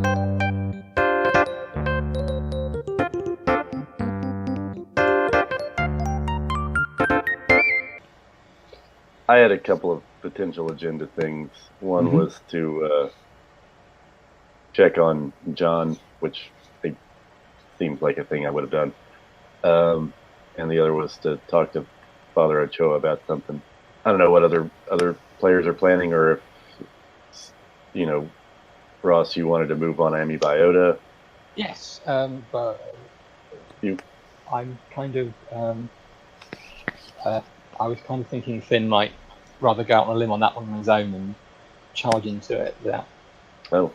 I had a couple of potential agenda things. One was to check on John, which seems like a thing I would have done. And the other was to talk to Father Ochoa about something. I don't know what other players are planning, or if Ross, you wanted to move on Amy Biota. Yes, but I'm kind of I was kind of thinking Finn might rather go out on a limb on that one on his own and charge into it without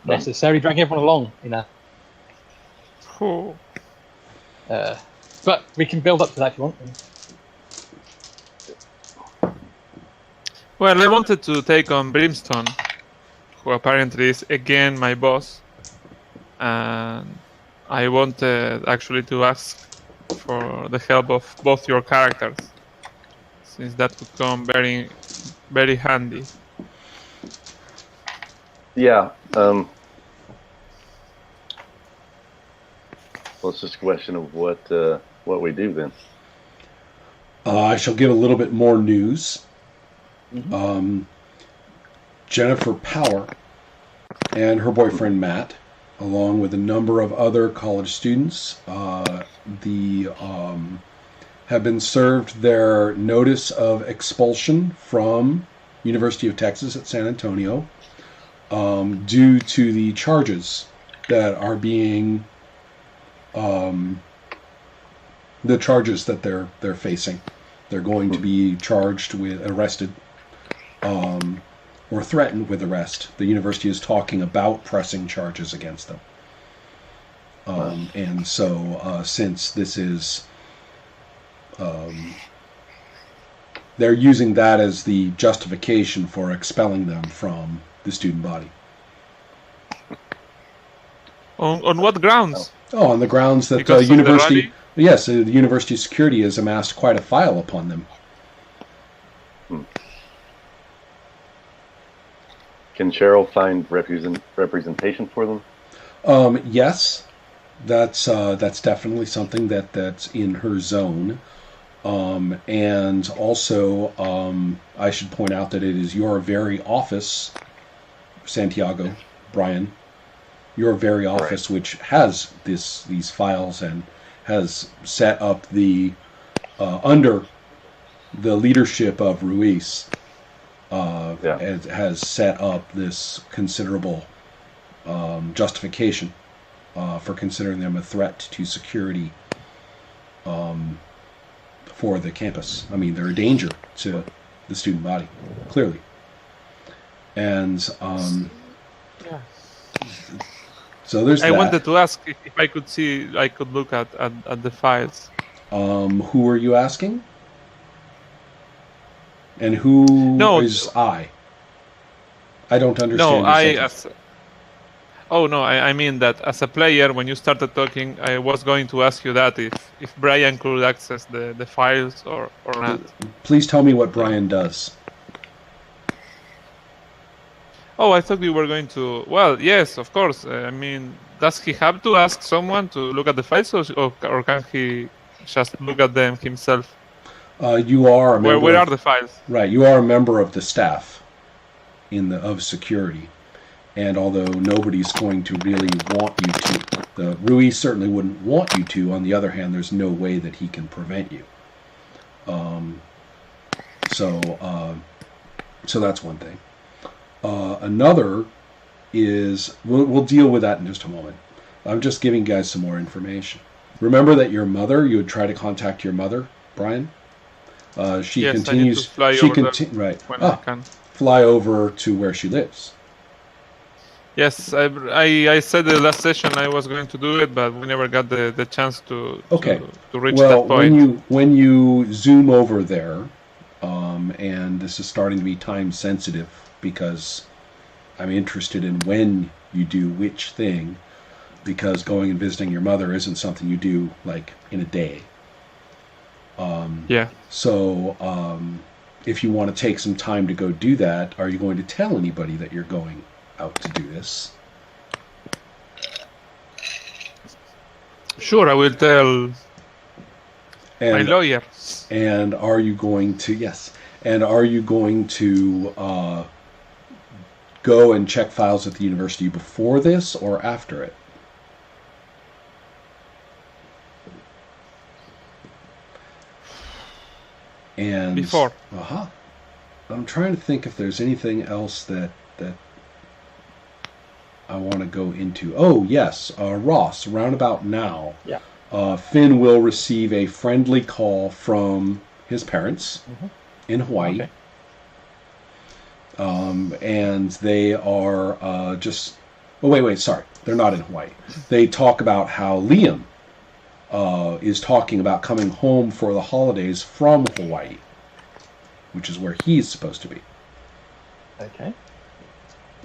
necessarily dragging everyone along, Cool. But we can build up to that if you want. Well, I wanted to take on Brimstone, who apparently is again my boss, and I wanted actually to ask for the help of both your characters, since that could come very, very handy. Yeah. Well, it's just a question of what we do then. I shall give a little bit more news. Jennifer Power and her boyfriend Matt, along with a number of other college students, have been served their notice of expulsion from University of Texas at San Antonio due to the charges that are being the charges that they're facing. They're going to be charged with arrested or threatened with arrest. The university is talking about pressing charges against them. And so since this is they're using that as the justification for expelling them from the student body. On what grounds? Oh, on the grounds that Because university, yes, the university security has amassed quite a file upon them. Can Cheryl find representation for them? Yes, that's definitely something that's in her zone. And also, I should point out that it is your very office, Santiago, Brian, your very office, which has these files and has set up under the leadership of Ruiz, has set up this considerable justification for considering them a threat to security for the campus. I mean, they're a danger to the student body, clearly. And so there's that. I wanted to ask if I could look at the files. Who are you asking? And who is I? I don't understand. I mean that as a player, when you started talking, I was going to ask you that if Brian could access the files or not. Please tell me what Brian does. Oh, I thought you were going to... Well, yes, of course. I mean, does he have to ask someone to look at the files, or can he just look at them himself? You are a member. Where are the files? Right, you are a member of the staff of security, and although nobody's going to really want you to, Ruiz certainly wouldn't want you to. On the other hand, there's no way that he can prevent you. So that's one thing. Another is, we'll deal with that in just a moment. I'm just giving guys some more information. Remember that you would try to contact your mother, Brian? She continues. I need to fly over I can. Fly over to where she lives. Yes, I said the last session I was going to do it, but we never got the chance to reach that point. When you zoom over there, and this is starting to be time sensitive because I'm interested in when you do which thing, because going and visiting your mother isn't something you do like in a day. So if you want to take some time to go do that, are you going to tell anybody that you're going out to do this? Sure, I will tell my lawyer. And are you going to... Yes. And are you going to go and check files at the university before this or after it? And before. I'm trying to think if there's anything else that I want to go into. Oh, yes. Ross, around about now, Finn will receive a friendly call from his parents in Hawaii. Okay. And they are just... Oh, wait, sorry. They're not in Hawaii. They talk about how Liam is talking about coming home for the holidays from Hawaii, which is where he's supposed to be. Okay.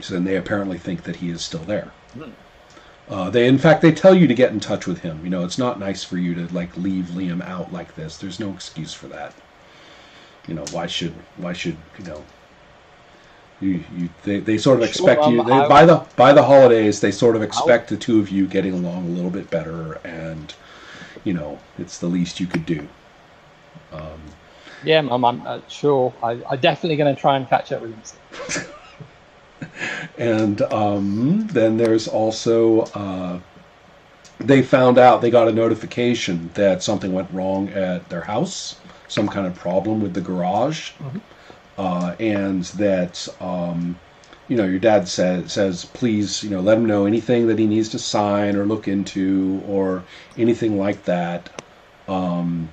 So then they apparently think that he is still there. In fact, they tell you to get in touch with him. You know, it's not nice for you to leave Liam out like this. There's no excuse for that. You know, why should they sort of expect you by the holidays. They sort of expect the two of you getting along a little bit better, and you know, it's the least you could do. Yeah, I'm sure. I'm definitely going to try and catch up with him. And then there's also they found out, they got a notification that something went wrong at their house, some kind of problem with the garage, and that you know, your dad says please, you know, let him know anything that he needs to sign or look into or anything like that, and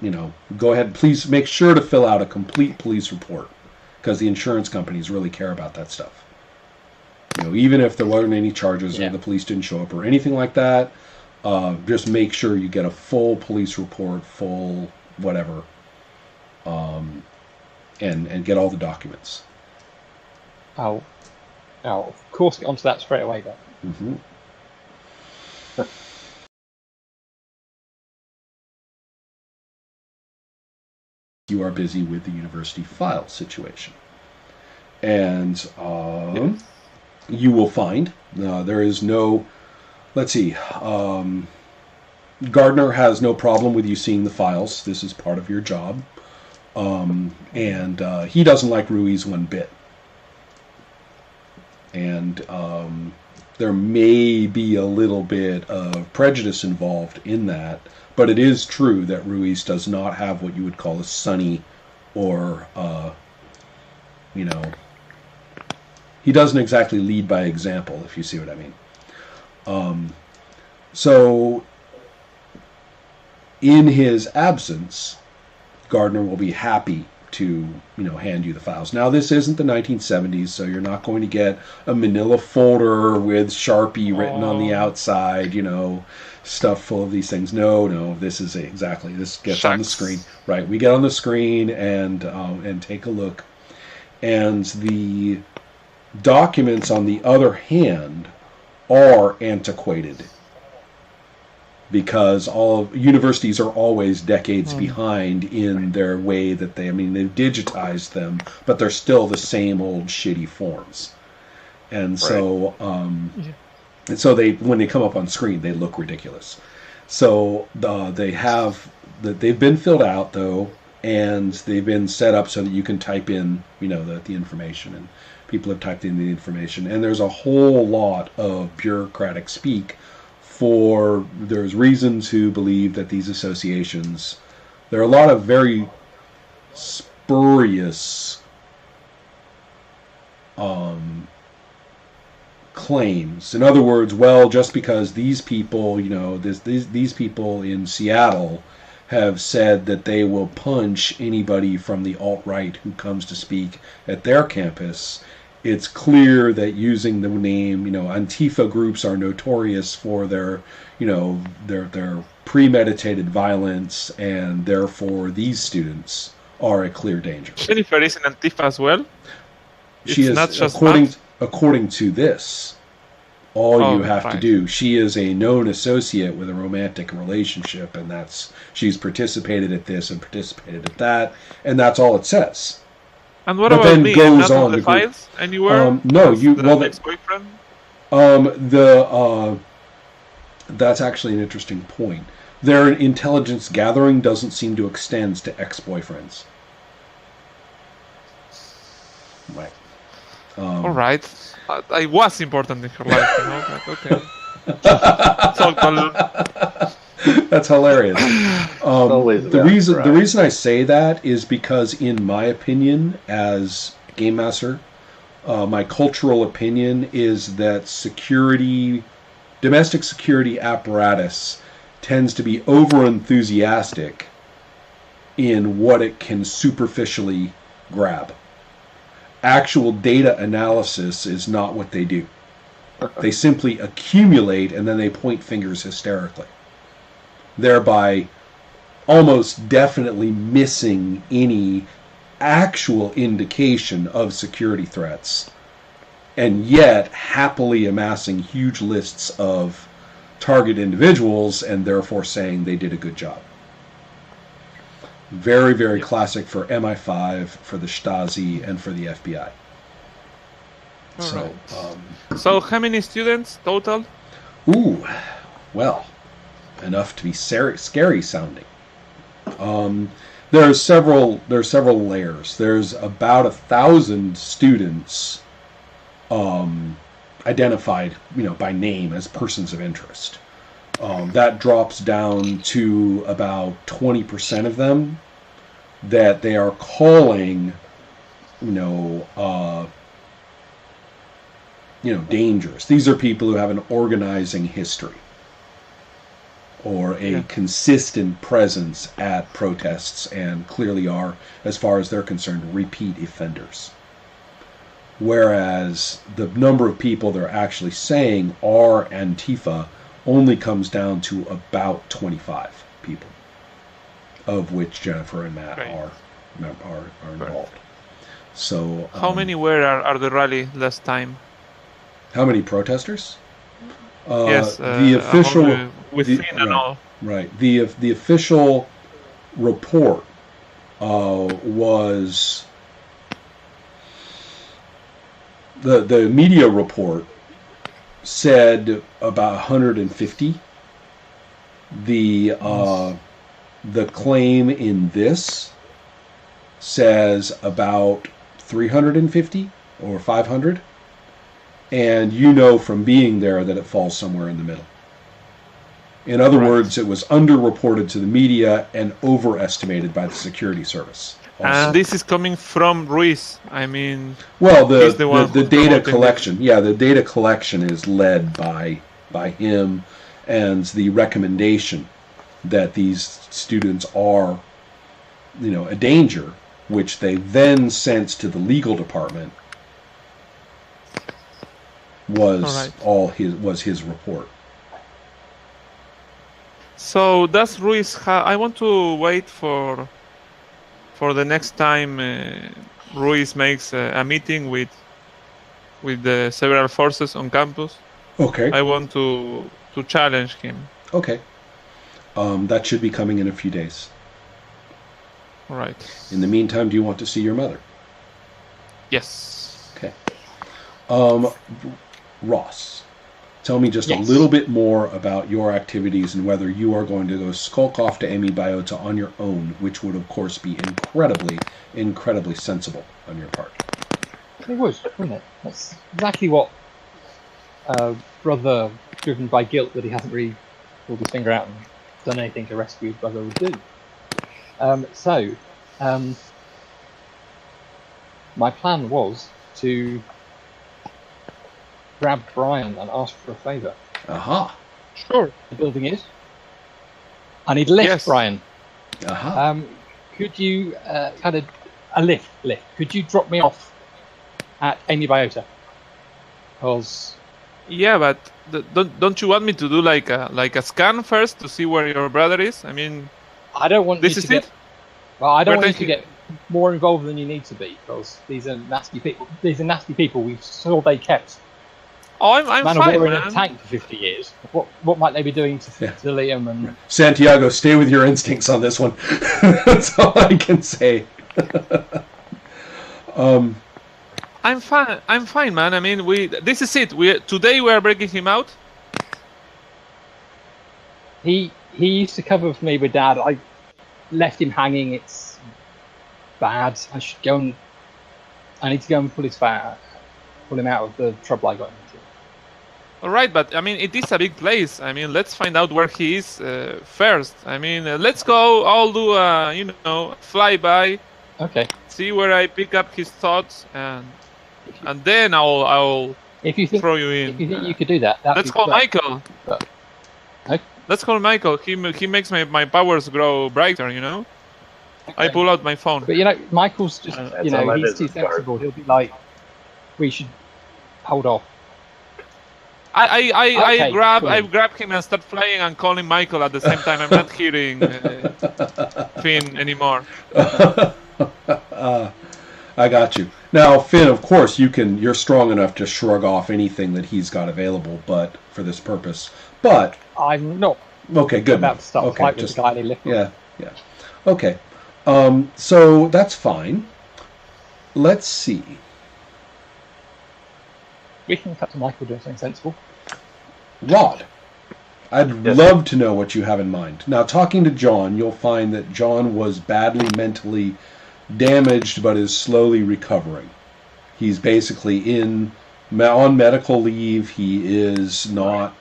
you know, go ahead, please make sure to fill out a complete police report, because the insurance companies really care about that stuff. You know, even if there weren't any charges or the police didn't show up or anything like that, just make sure you get a full police report, full whatever, and get all the documents. I'll of course get onto that straight away, then. Mm-hmm. You are busy with the university file situation. And you will find there is no... Let's see. Gardner has no problem with you seeing the files. This is part of your job. And he doesn't like Ruiz one bit. And there may be a little bit of prejudice involved in that. But it is true that Ruiz does not have what you would call a sunny or, you know, he doesn't exactly lead by example, if you see what I mean. So, in his absence, Gardner will be happy to, you know, hand you the files. Now, this isn't the 1970s, so you're not going to get a manila folder with Sharpie written on the outside, you know, stuff full of these things. No, this is exactly, this gets on the screen. Right, we get on the screen and take a look. And the documents, on the other hand, are antiquated, because all universities are always decades behind in their way that they've digitized them, but they're still the same old shitty forms. And so, and so when they come up on screen, they look ridiculous. So they've been filled out though, and they've been set up so that you can type in, you know, the information, and people have typed in the information. And there's a whole lot of bureaucratic speak. There's reason to believe that these associations, there are a lot of very spurious claims. In other words, well, just because these people, you know, these people in Seattle have said that they will punch anybody from the alt-right who comes to speak at their campus, it's clear that using the name, you know, Antifa groups are notorious for their, you know, their premeditated violence, and therefore these students are a clear danger. Jennifer is an Antifa as well? She is, not just according to this, you have to do. She is a known associate with a romantic relationship, and she's participated at this and participated at that, and that's all it says. And what about me? Goes on the files anywhere? No, ex-boyfriend. That's actually an interesting point. Their intelligence gathering doesn't seem to extend to ex-boyfriends. Right. All right. I was important in her life, but okay. It's all color. That's hilarious. The right. reason I say that is because, in my opinion, as game master, my cultural opinion is that domestic security apparatus tends to be over enthusiastic in what it can superficially grab. Actual data analysis is not what they do. They simply accumulate and then they point fingers hysterically, thereby almost definitely missing any actual indication of security threats, and yet happily amassing huge lists of target individuals and therefore saying they did a good job. Very, very classic for MI5, for the Stasi, and for the FBI. So how many students total? Ooh, well, enough to be scary sounding. There are several layers. There's about 1,000 students identified, by name as persons of interest. That drops down to about 20% of them that they are calling, dangerous. These are people who have an organizing history or a consistent presence at protests and clearly are, as far as they're concerned, repeat offenders. Whereas the number of people they're actually saying are Antifa only comes down to about 25 people, of which Jennifer and Matt are involved. So, how many were at the rally last time? How many protesters? Yes, the official with Finn and all. Right. The official report was the media report said about 150. The claim in this says about 350 or 500. And from being there that it falls somewhere in the middle. In other words, it was underreported to the media and overestimated by the security service. Also. And this is coming from Ruiz. I mean, well, the data collection. Yeah, the data collection is led by him, and the recommendation that these students are, a danger, which they then sent to the legal department. Was his report. So does Ruiz I want to wait for the next time Ruiz makes a meeting with the several forces on campus. Okay. I want to challenge him. Okay. That should be coming in a few days. All right. In the meantime, do you want to see your mother? Yes. Okay. Ross, tell me just Yes. a little bit more about your activities and whether you are going to go skulk off to Emi Biota on your own, which would, of course, be incredibly, incredibly sensible on your part. It would, wouldn't it? That's exactly what brother, driven by guilt that he hasn't really pulled his finger out and done anything to rescue his brother, would do. My plan was to grab Brian and ask for a favour. Aha. Sure. The building is. I need a lift, Yes. Brian. Aha. Could you a lift? Could you drop me off at Emi Biota? Because Yeah, but don't you want me to do like a scan first to see where your brother is? I mean, I don't want this you is to get. it. Well, I don't We're want you to thinking- get more involved than you need to be, because these are nasty people. These are nasty people. We saw they kept Oh, I'm Man of fine, War in a man. tank for 50 years. What might they be doing to Liam and? Santiago, stay with your instincts on this one. That's all I can say. I'm fine, man. I mean, this is it. Today we are breaking him out. He used to cover for me with Dad. I left him hanging. It's bad. I need to go and pull him out of the trouble I got into. All right, but I mean, it is a big place. I mean, let's find out where he is first. I mean, let's go. I'll do a flyby. Okay. See where I pick up his thoughts, and then I'll throw you in. If you think you could do that, let's call Michael. Let's call Michael. He makes my powers grow brighter. Okay. I pull out my phone. But Michael's just he's too sensible. He'll be like, we should hold off. I grab him and start flying and calling Michael at the same time. I'm not hearing Finn anymore. I got you. Now, Finn, of course, you're strong enough to shrug off anything that he's got available, but for this purpose. But I'm not. Okay, good. About to start fight with the guy they lift. Yeah. Okay. So that's fine. Let's see. We can cut to Michael doing something sensible. Rod, I'd love to know what you have in mind. Now, talking to John, you'll find that John was badly mentally damaged but is slowly recovering. He's basically on medical leave. He is not,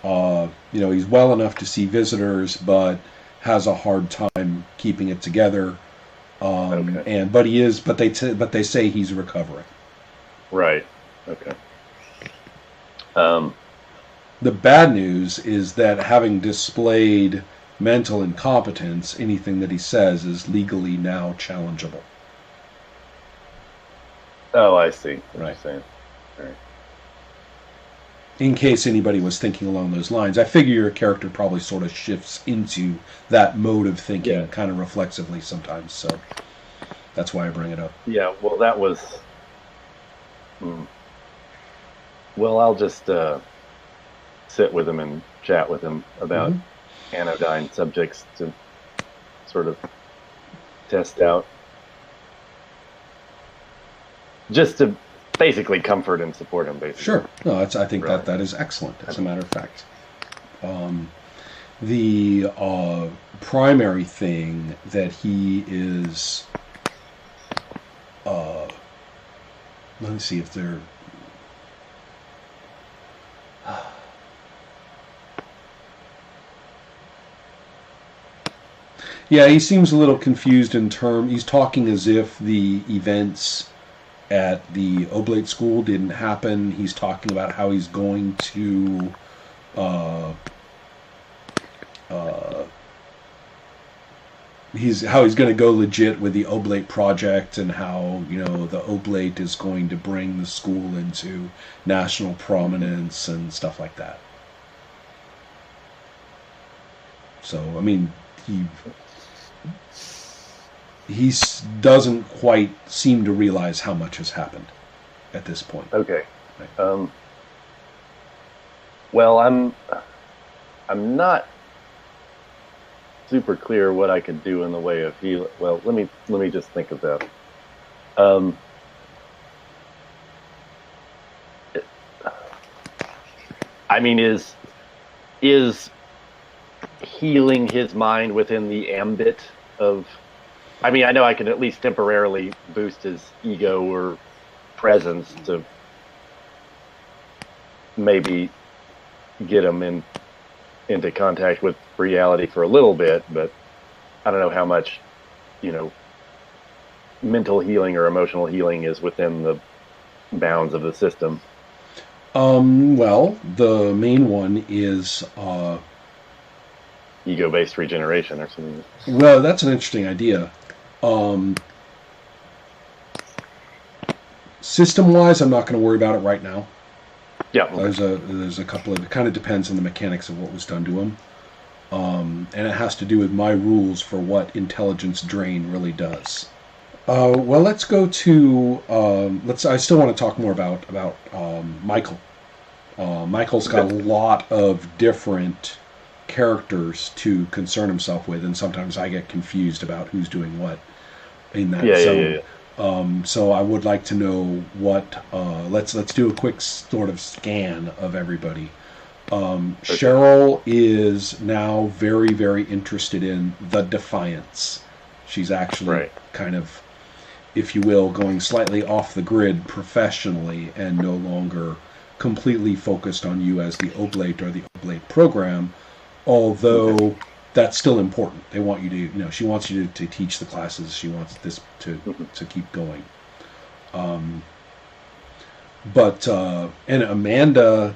he's well enough to see visitors, but has a hard time keeping it together. But they say he's recovering. Right. Okay. The bad news is that having displayed mental incompetence, anything that he says is legally now challengeable. Oh, I see what you're saying. All right. In case anybody was thinking along those lines, I figure your character probably sort of shifts into that mode of thinking kind of reflexively sometimes, so that's why I bring it up. Yeah, well, that was... Well, I'll just sit with him and chat with him about anodyne subjects to sort of test out. Just to basically comfort and support him, basically. Sure. No, I think that is excellent, as a matter of fact. The primary thing that he is... let me see if they're... Yeah, he seems a little confused in terms... He's talking as if the events at the Oblate School didn't happen. He's talking about how he's going to... he's going to go legit with the Oblate project, and how, the Oblate is going to bring the school into national prominence and stuff like that. So, I mean, he doesn't quite seem to realize how much has happened at this point. Okay. Right. Well, I'm not super clear what I could do in the way of healing. Well, let me just think of that. I mean, is healing his mind within the ambit of... I mean, I know I can at least temporarily boost his ego or presence to maybe get him into contact with reality for a little bit, but I don't know how much, mental healing or emotional healing is within the bounds of the system. Well, the main one is ego-based regeneration or something. Well, that's an interesting idea. System-wise, I'm not going to worry about it right now. Yeah. There's a couple of... It kind of depends on the mechanics of what was done to him. And it has to do with my rules for what intelligence drain really does. Well, let's go to... I still want to talk more about Michael. Michael's got a lot of different characters to concern himself with, and sometimes I get confused about who's doing what in that zone. So I would like to know what... let's do a quick sort of scan of everybody. Cheryl is now very, very interested in the Defiance. She's actually kind of, if you will, going slightly off the grid professionally and no longer completely focused on you as the Oblate or the Oblate program, although that's still important. They want you to, she wants you to teach the classes. She wants this to keep going. But Amanda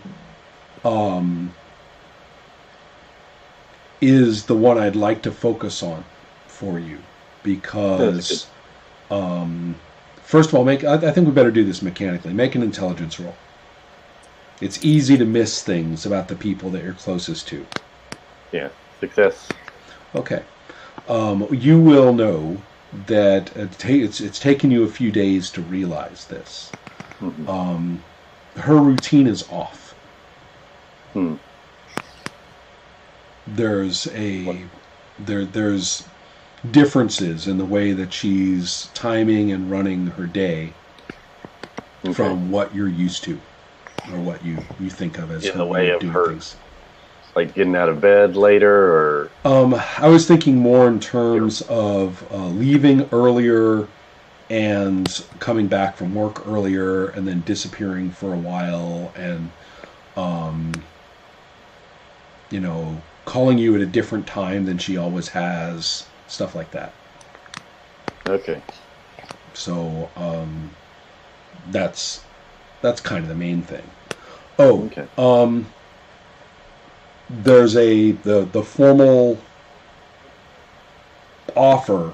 is the one I'd like to focus on for you because, first of all, I think we better do this mechanically. Make an intelligence roll. It's easy to miss things about the people that you're closest to. Yeah, success. Okay. You will know that it's taken you a few days to realize this. Her routine is off. There's there's differences in the way that she's timing and running her day from what you're used to, or what you think of as in the way of doing her things. Like getting out of bed later, or I was thinking more in terms of leaving earlier and coming back from work earlier and then disappearing for a while and calling you at a different time than she always has, stuff like that. Okay. So that's kind of the main thing. Oh, okay. There's the formal offer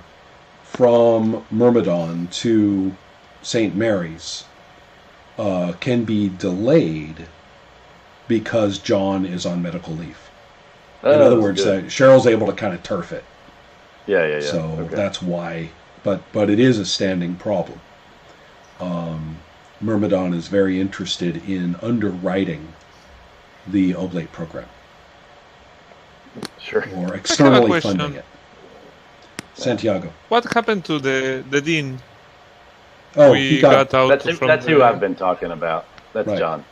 from Myrmidon to St. Mary's can be delayed because John is on medical leave. In other words, Cheryl's able to kind of turf it. Yeah. So that's why. But it is a standing problem. Myrmidon is very interested in underwriting the Oblate program. Sure. Or externally funding it. Santiago. What happened to the dean? Oh, he got out. That's who I've been talking about. That's right. John.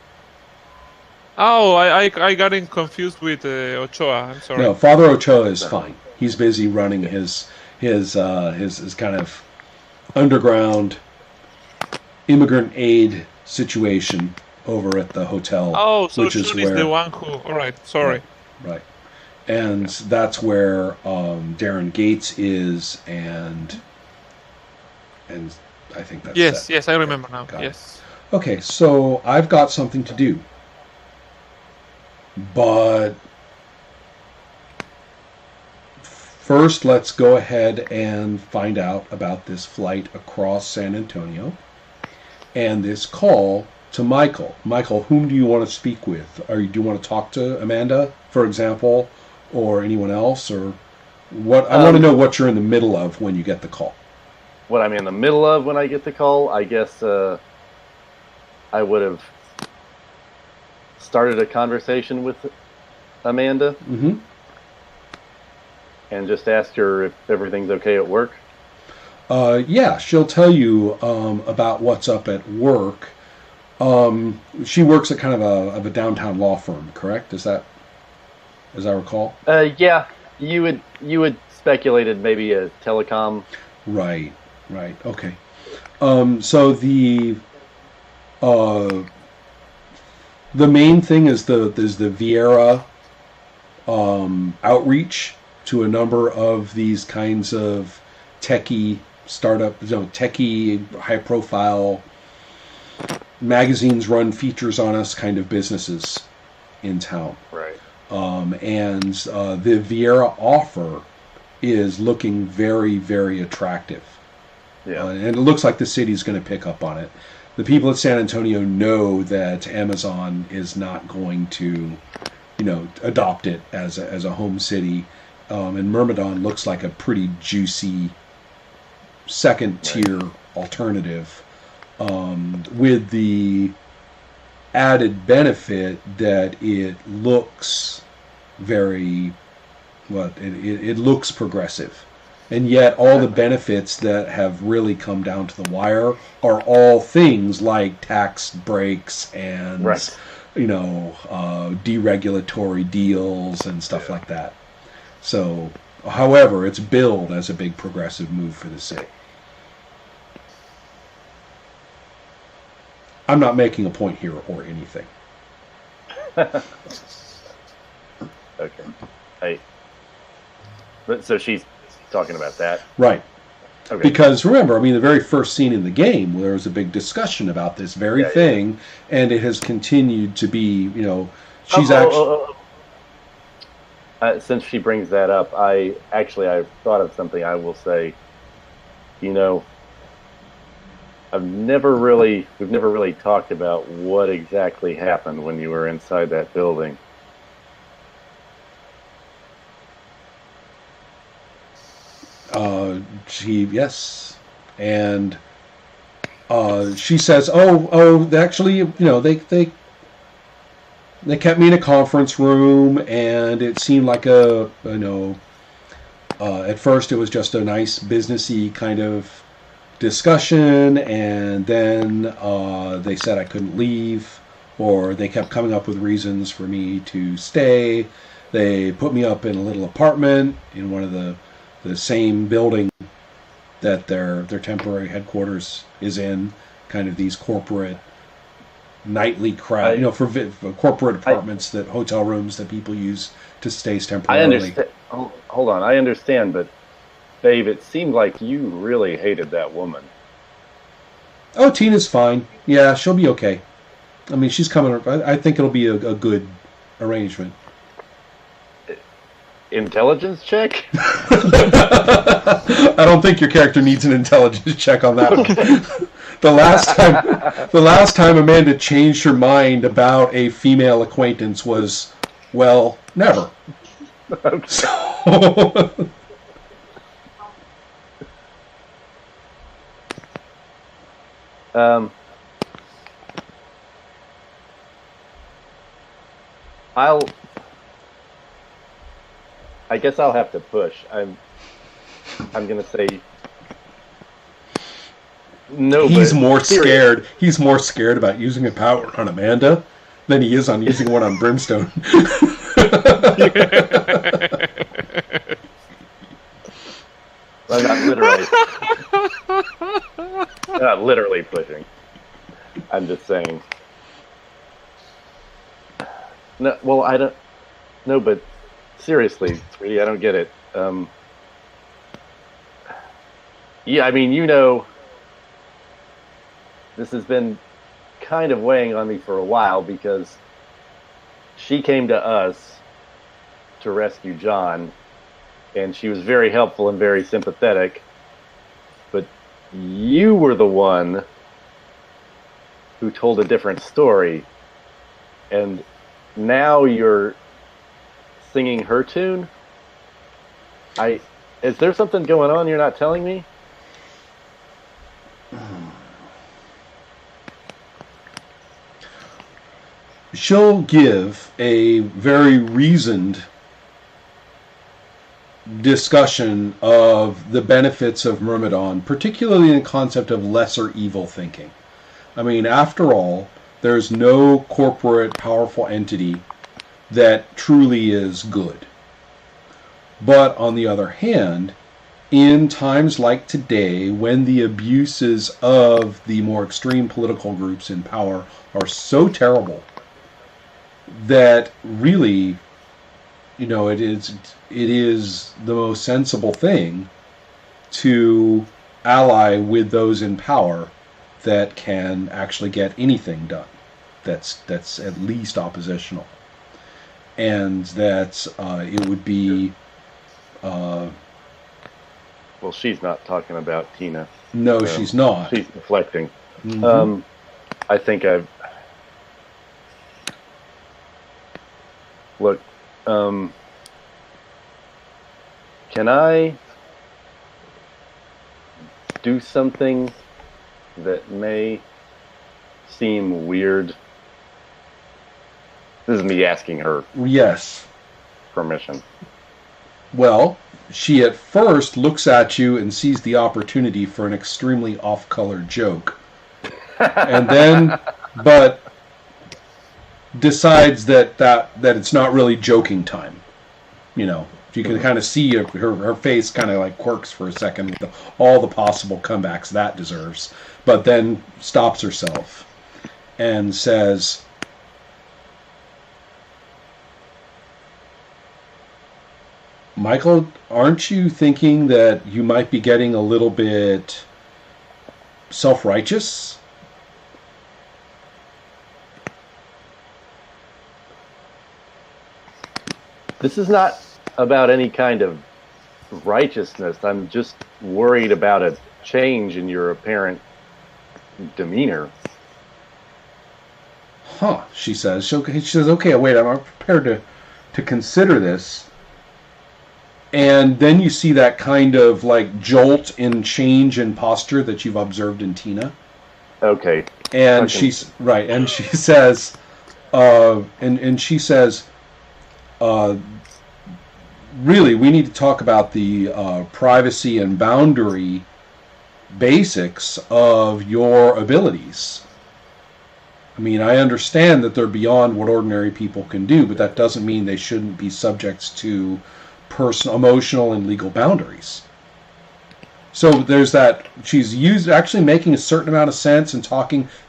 Oh, I got confused with Ochoa. I'm sorry. No, Father Ochoa is fine. He's busy running his kind of underground immigrant aid situation over at the hotel. Oh, so which is where, the one who. All right, sorry. Right. And that's where Darren Gates is, and I think that's yes, I remember now. Yes. Okay, so I've got something to do, but first let's go ahead and find out about this flight across San Antonio and this call to Michael. Michael, whom do you want to speak with? Do you want to talk to Amanda, for example? Or anyone else, or what? I want to know what you're in the middle of when you get the call. What I'm in the middle of when I get the call, I guess I would have started a conversation with Amanda and just asked her if everything's okay at work. Yeah, she'll tell you about what's up at work. She works at kind of a downtown law firm, correct? As I recall. Yeah, you would speculated maybe a telecom. Right. Okay. So the main thing is the Viera outreach to a number of these kinds of techie startup, techie high profile magazines run features on us kind of businesses in town. Right. And the Viera offer is looking very, very attractive. Yeah. And it looks like the city's going to pick up on it. The people at San Antonio know that Amazon is not going to, adopt it as a home city. And Myrmidon looks like a pretty juicy second-tier alternative, with the added benefit that it looks it looks progressive, and yet all the benefits that have really come down to the wire are all things like tax breaks and deregulatory deals and stuff like that. So, however, it's billed as a big progressive move for the city. I'm not making a point here or anything. Okay. But so she's talking about that, right? Okay. Because remember, the very first scene in the game, there was a big discussion about this very thing, and it has continued to be. She's actually. Since she brings that up, I thought of something. I will say, we've never really talked about what exactly happened when you were inside that building. Yes, and she says, actually, they kept me in a conference room, and it seemed like at first it was just a nice businessy kind of discussion, and then they said I couldn't leave, or they kept coming up with reasons for me to stay. They put me up in a little apartment in one of the same building that their temporary headquarters is in, kind of these corporate nightly crowd, for corporate apartments, that hotel rooms that people use to stay temporarily. I understand. Hold on, I understand, but Babe, it seemed like you really hated that woman. Oh, Tina's fine. Yeah, she'll be okay. She's coming. I think it'll be a good arrangement. Intelligence check? I don't think your character needs an intelligence check on that one. The last time Amanda changed her mind about a female acquaintance was, well, never. Okay. So, I guess I'll have to push. I'm gonna say no. He's more scared. He's more scared about using a power on Amanda than he is on using one on Brimstone. I'm not literally pushing. I'm just saying. No, well, I don't. No, but seriously, sweetie, I don't get it. Yeah, this has been kind of weighing on me for a while, because she came to us to rescue John, and she was very helpful and very sympathetic, but you were the one who told a different story, and now you're singing her tune? Is there something going on you're not telling me? She'll give a very reasoned discussion of the benefits of Myrmidon, particularly in the concept of lesser evil thinking. After all, there's no corporate powerful entity that truly is good. But on the other hand, in times like today, when the abuses of the more extreme political groups in power are so terrible that really, it is the most sensible thing to ally with those in power that can actually get anything done that's at least oppositional, and that it would be. Well, she's not talking about Tina. No, she's not. She's deflecting. Mm-hmm. I think I've... Look, can I do something that may seem weird? This is me asking her. Yes. Permission. Well, she at first looks at you and sees the opportunity for an extremely off-color joke. And then, but decides that it's not really joking time. You know, you can kind of see her face kind of like quirks for a second with all the possible comebacks that deserves, but then stops herself and says, Michael, aren't you thinking that you might be getting a little bit self-righteous? This is not about any kind of righteousness. I'm just worried about a change in your apparent demeanor. Huh, she says. She says, okay, wait, I'm prepared to consider this. And then you see that kind of like jolt in change in posture that you've observed in Tina. Okay. And she's right, and she says, and she says, really, we need to talk about the privacy and boundary basics of your abilities. I mean, I understand that they're beyond what ordinary people can do, but that doesn't mean they shouldn't be subjects to personal, emotional, and legal boundaries. So there's that. She's actually making a certain amount of sense and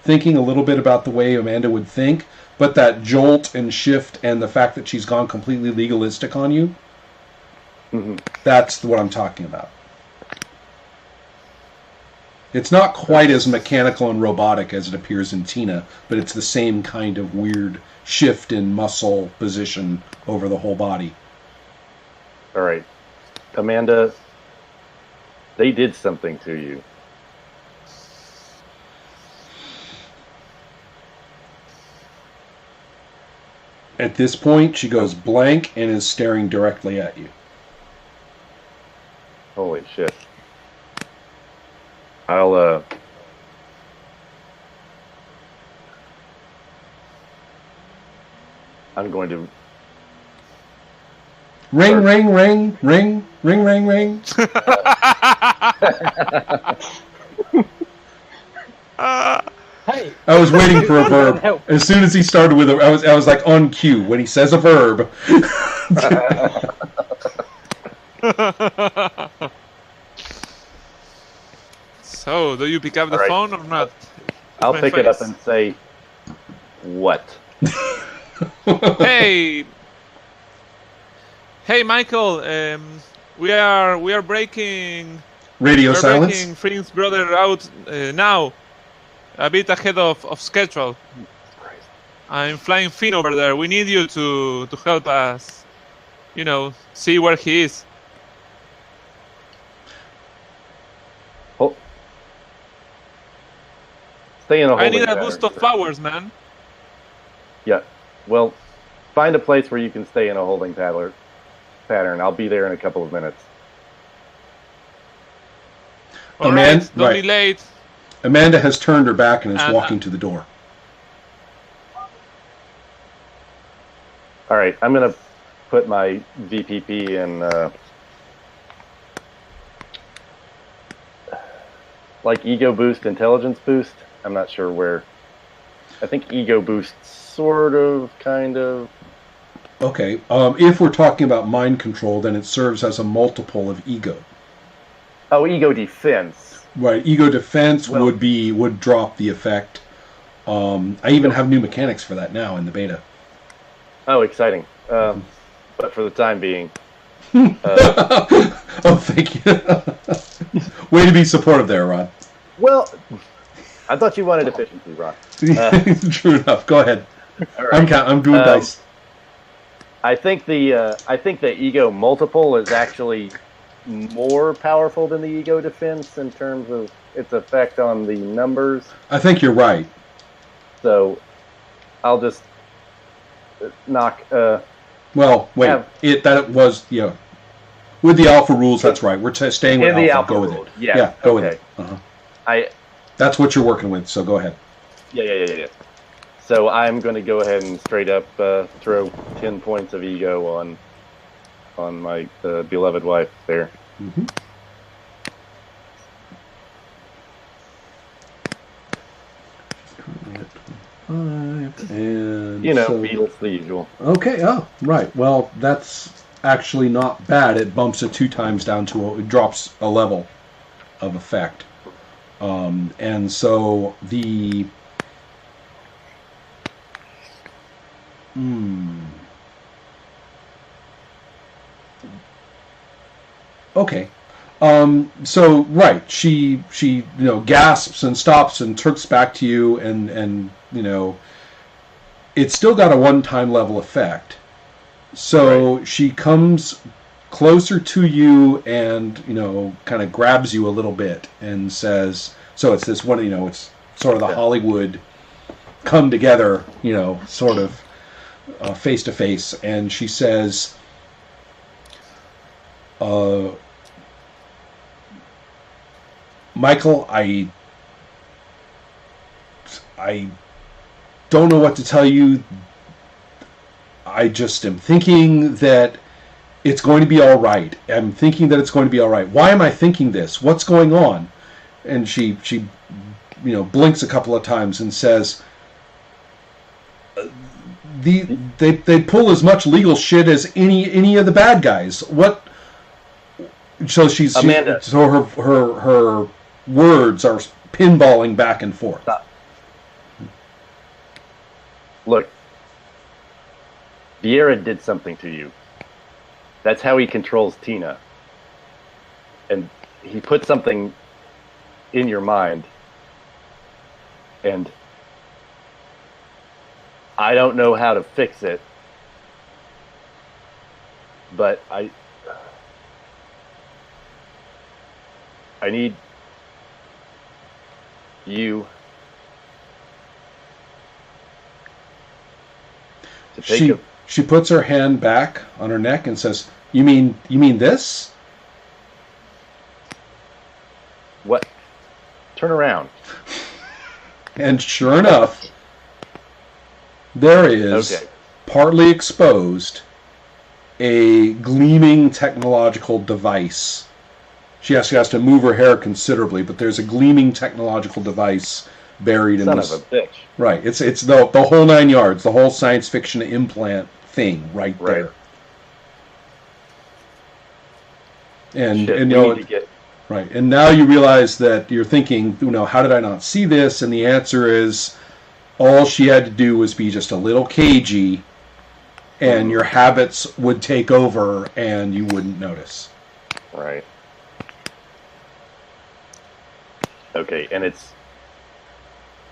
thinking a little bit about the way Amanda would think, but that jolt and shift and the fact that she's gone completely legalistic on you, that's what I'm talking about. It's not quite as mechanical and robotic as it appears in Tina, but it's the same kind of weird shift in muscle position over the whole body. All right. Amanda, they did something to you. At this point, she goes blank and is staring directly at you. Holy shit. I'm going to... Ring, ring, ring, ring, ring, ring, ring. Hey, I was waiting for a verb. As soon as he started with I was like on cue. When he says a verb. So, do you pick up the phone or not? I'll pick it up and say, what? Hey, Michael. We are breaking Radio we're silence. breaking Friend's brother out now, a bit ahead of schedule. I'm flying Finn over there. We need you to help us, see where he is. Oh. Stay in a holding I need a pattern, boost of sir. powers, man. Yeah. Well, find a place where you can stay in a holding pattern. I'll be there in a couple of minutes. All right, don't right. be late. Amanda has turned her back and is walking to the door. All right, I'm going to put my VPP in, like Ego Boost, Intelligence Boost. I'm not sure where. I think Ego Boost sort of, kind of. Okay, if we're talking about mind control, then it serves as a multiple of ego. Oh, Ego Defense. Right, ego defense would drop the effect. I even have new mechanics for that now in the beta. Oh, exciting. But for the time being. Oh, thank you. Way to be supportive there, Ron. Well, I thought you wanted efficiency, Ron. True enough. Go ahead. All right. I'm doing dice. I think the ego multiple is actually more powerful than the ego defense in terms of its effect on the numbers. I think you're right. So I'll just knock. Well, wait. That was with the alpha rules. That's right. We're staying with the alpha. Go rules. with it. Yeah. Go with it. Uh-huh. That's what you're working with. So go ahead. Yeah. So I'm going to go ahead and straight up throw 10 points of ego on my beloved wife there. Mm-hmm. Currently at 25. And Beatles, the usual. Okay, oh, right. Well, that's actually not bad. It bumps it 2 times down to it drops a level of effect. And so the... Okay. So right, she gasps and stops and turks back to you, and it's still got a 1-time level effect. So she comes closer to you and kind of grabs you a little bit and says, so it's this one, it's sort of the Hollywood come together, sort of face to face, and she says, Michael, I don't know what to tell you. I just am thinking that it's going to be all right. I'm thinking that it's going to be all right. Why am I thinking this? What's going on? And she blinks a couple of times and says, they pull as much legal shit as any of the bad guys. What? So Amanda. So her words are pinballing back and forth. Stop. Look, Vieira did something to you. That's how he controls Tina. And he put something in your mind. And I don't know how to fix it. But I need you to take She puts her hand back on her neck and says, You mean this? What? Turn around. And sure enough, there is, partly exposed, a gleaming technological device. She has to move her hair considerably, but there's a gleaming technological device buried in this. Son of a bitch. Right. It's the whole 9 yards, the whole science fiction implant thing right there. And Shit, and you need to get... Right. And now you realize that you're thinking, how did I not see this? And the answer is, all she had to do was be just a little cagey, and your habits would take over, and you wouldn't notice. Right. Okay, and it's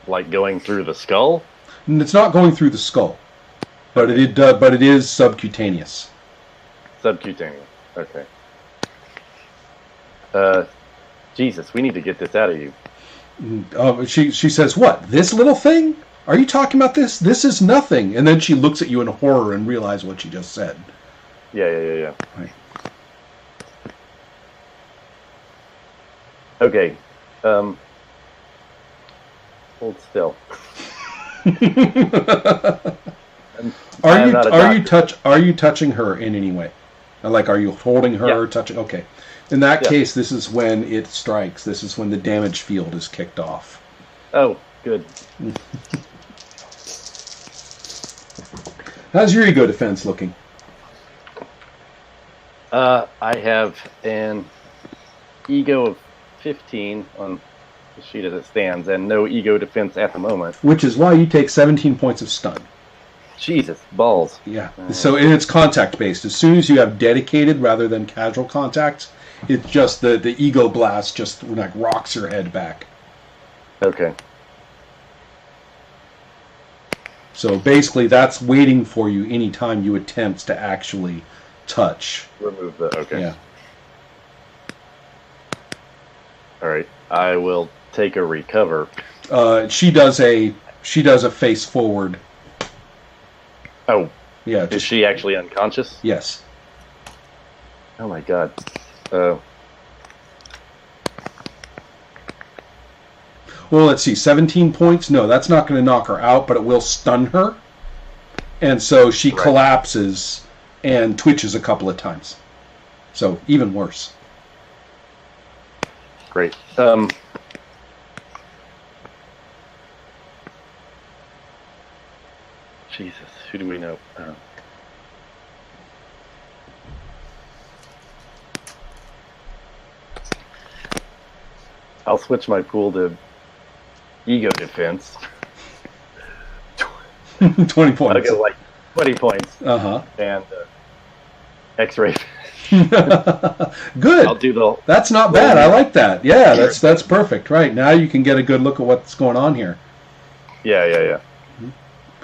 like going through the skull? And it's not going through the skull, but it is subcutaneous. Subcutaneous. Okay. Jesus, we need to get this out of you. She says, "What? This little thing? Are you talking about this? This is nothing." And then she looks at you in horror and realizes what she just said. Yeah. Right. Okay. Hold still. Are you touching her in any way? Like, are you holding her or touching? Okay. In that case, this is when it strikes. This is when the damage field is kicked off. Oh, good. How's your ego defense looking? I have an ego of 15 on the sheet as it stands, and no ego defense at the moment. Which is why you take 17 points of stun. Jesus, balls. Yeah. So, and it's contact based. As soon as you have dedicated rather than casual contact, it's just the ego blast just like rocks your head back. Okay. So basically, that's waiting for you anytime you attempt to actually touch. Remove the... Okay. Yeah. All right. I will take a recover. She does a face forward. Oh. Yeah. Is she actually unconscious? Yes. Oh my god. Well, let's see. 17 points? No, that's not going to knock her out, but it will stun her. And so she collapses and twitches a couple of times. So, even worse. Great. Jesus, who do we know? I'll switch my pool to ego defense. 20 I'll points. get like 20 points. Uh-huh. And X-ray. Good. I'll do the. That's not bad. I like that. Yeah, that's perfect. Right. Now you can get a good look at what's going on here. Yeah.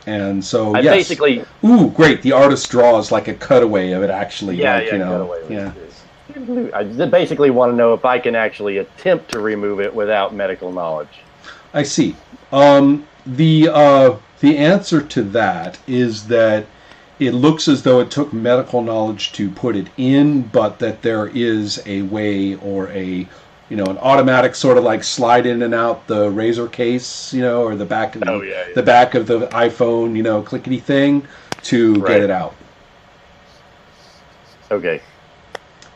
And so, I yes. basically. Ooh, great. The artist draws like a cutaway of it actually. Yeah, like, you know, cutaway. yeah. I just basically want to know if I can actually attempt to remove it without medical knowledge. I see. The answer to that is that it looks as though it took medical knowledge to put it in, but that there is a way or an automatic sort of like slide in and out the razor case, or the back of the back of the iPhone, clickety thing to get it out. Okay.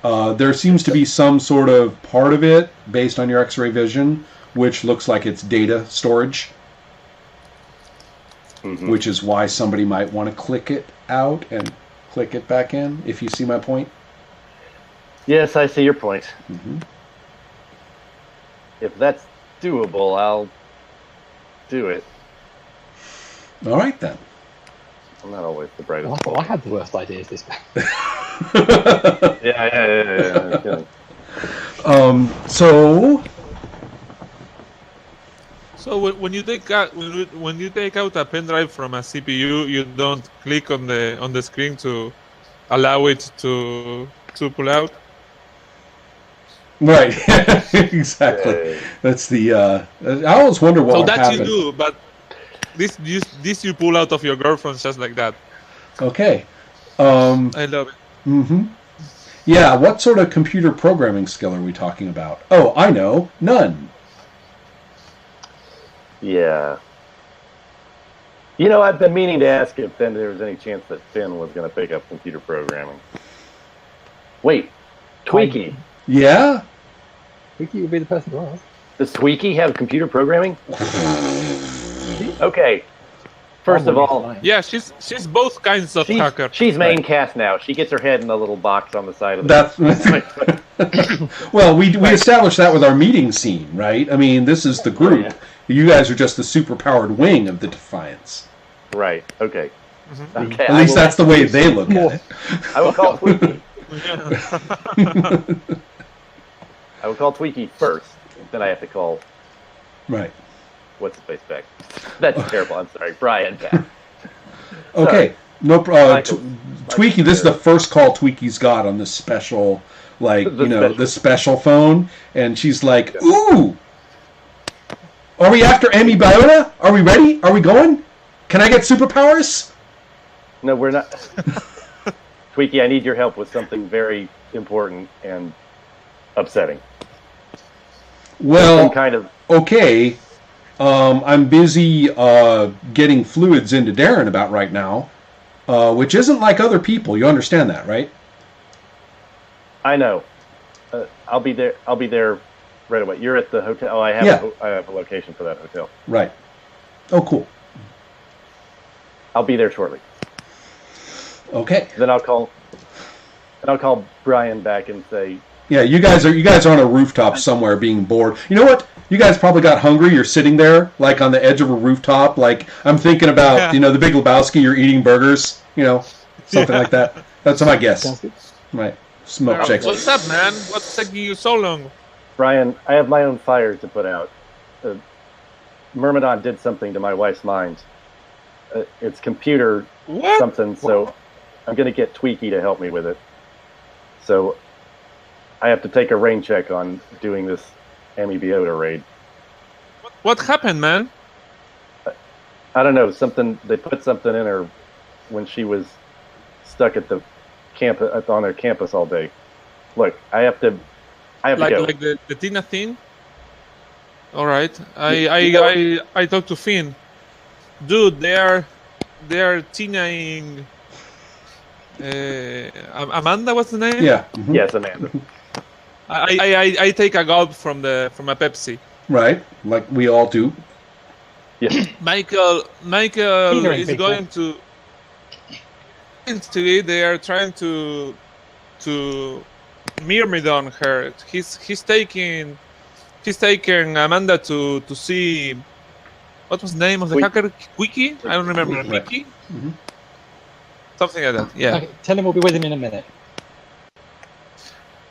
There seems to be some sort of part of it based on your X-ray vision, which looks like it's data storage. Mm-hmm. Which is why somebody might want to click it out and click it back in, if you see my point. Yes, I see your point. Mm-hmm. If that's doable, I'll do it. All right, then. I'm not always the brightest. Well, I thought I had the worst ideas this time. Yeah. So when you take out a pen drive from a CPU, you don't click on the screen to allow it to pull out. Right. Exactly. That's the. I always wonder what would happen. You do, but this you pull out of your girlfriend just like that. Okay. I love it. Mm-hmm. Yeah. What sort of computer programming skill are we talking about? Oh, I know. None. Yeah. I've been meaning to ask if then there was any chance that Finn was going to pick up computer programming. Wait, Tweaky. Yeah? Tweaky would be the person to ask. Does Tweaky have computer programming? Okay. First of all, yeah, she's both kinds of hacker. She's main cast now. She gets her head in the little box on the side of the. Well, we established that with our meeting scene, right? I mean, this is the group. Yeah. You guys are just the super-powered wing of the Defiance. Right. Okay. Mm-hmm. Okay. At least that's the way they look at it. I will call Tweaky. I will call Tweaky first. Then I have to call. Right. What's the face back? That's terrible. I'm sorry, Brian. Back. Okay. No. Tweaky. This is the first call Tweaky's got on this special, the special phone, and she's like, "Ooh, are we after Amy Biona? Are we ready? Are we going? Can I get superpowers?" No, we're not. Tweaky, I need your help with something very important and upsetting. Well, some kind of. Okay. I'm busy getting fluids into Darren about right now, which isn't like other people. You understand that, right? I know. I'll be there. I'll be there right away. You're at the hotel. Oh, I have a location for that hotel. Right. Oh, cool. I'll be there shortly. Okay. Then I'll call Brian back and say. Yeah, you guys are on a rooftop somewhere being bored. You know what? You guys probably got hungry. You're sitting there, like on the edge of a rooftop. Like I'm thinking about, the Big Lebowski. You're eating burgers. Something like that. That's my guess. Right. Smoke checks. What's up, man? What's taking you so long? Brian, I have my own fire to put out. Myrmidon did something to my wife's mind. It's computer something, so I'm going to get Tweaky to help me with it. So I have to take a rain check on doing this Amy Biota raid. What happened, man? I don't know. They put something in her when she was stuck at the campus on their campus all day. Look, I have to go. Like the Tina thing. All right, I talked to Finn. Dude, they are Tina-ing. Amanda, what's the name? Yeah. Mm-hmm. Yes, Amanda. I take a gulp from a Pepsi. Right, like we all do. Yes. Michael is going to Today they are trying to Myrmidon her. He's taking Amanda to see what was the name of the hacker? Wiki? I don't remember. Right. Wiki? Mm-hmm. Something like that. Yeah. Okay, tell him we'll be with him in a minute.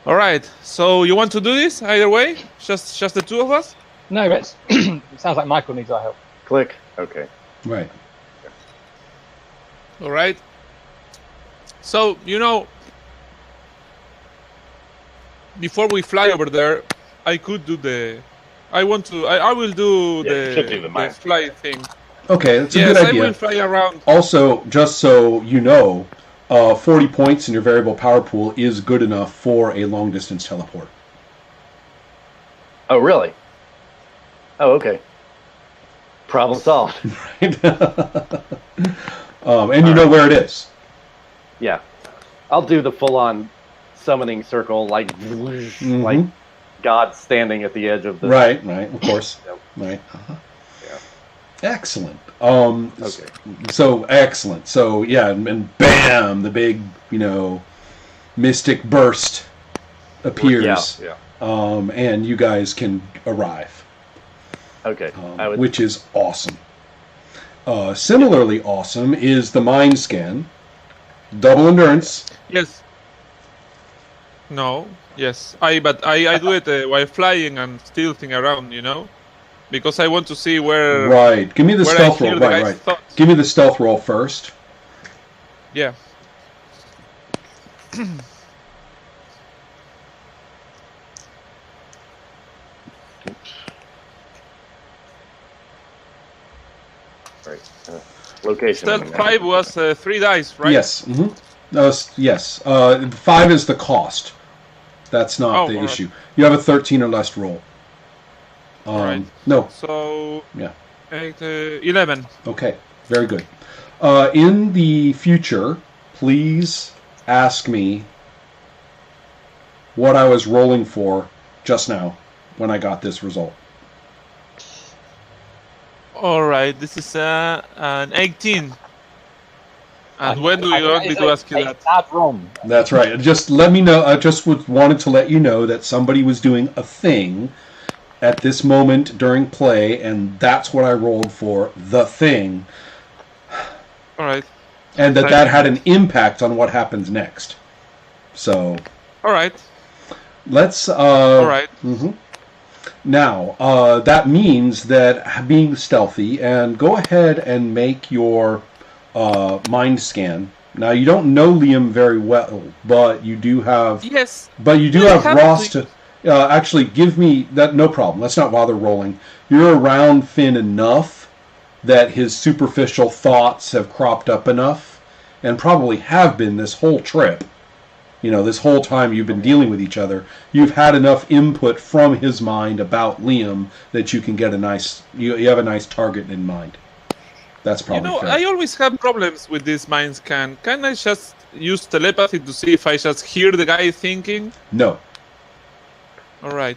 All right. So you want to do this either way? Just the two of us? No, it sounds like Michael needs our help. Click. Okay. Right. All right. So before we fly over there, I could do I will do the fly thing. Okay, that's a Yes, good I idea. will fly around. Also, just so you know, 40 points in your variable power pool is good enough for a long distance teleport. Oh, really? Oh, okay. Problem solved. And you know where it is. Yeah. I'll do the full-on summoning circle, like like God standing at the edge of the... Right, of course. Yep. Right. Uh-huh. Yeah. Excellent. Okay. So, excellent. So, yeah, and bam, the big, mystic burst appears. Yeah. And you guys can arrive. Okay. Which is awesome. Similarly awesome is the mind scan. Double endurance. Yes. No. Yes. I do it while flying and stealthing around, because I want to see where. Right. Give me the where stealth I hear roll. the Right. guy's thoughts. Give me the stealth roll first. Yeah. Right. Location. Stealth 5 was 3 dice, right? Yes. Yes. 5 is the cost. That's not the all right. issue. You have a 13 or less roll. Right. No. So. Yeah. 11. Okay. Very good. In the future, please ask me what I was rolling for just now when I got this result. All right. This is an 18. And when do you want me to ask you that? Bad wrong. That's right. Just let me know. I just wanted to let you know that somebody was doing a thing at this moment during play, and that's what I rolled for, the thing. All right. And that had an impact on what happens next. So. All right. Let's. All right. Now, that means that being stealthy, and go ahead and make your mind scan. Now, you don't know Liam very well, but you do have. Yes. But you do have Ross to. Actually, give me that. No problem. Let's not bother rolling. You're around Finn enough that his superficial thoughts have cropped up enough, and probably have been this whole trip. This whole time you've been dealing with each other, you've had enough input from his mind about Liam that you can get a nice. You have a nice target in mind. That's probably fair. I always have problems with this mind scan. Can I just use telepathy to see if I just hear the guy thinking? No. All right.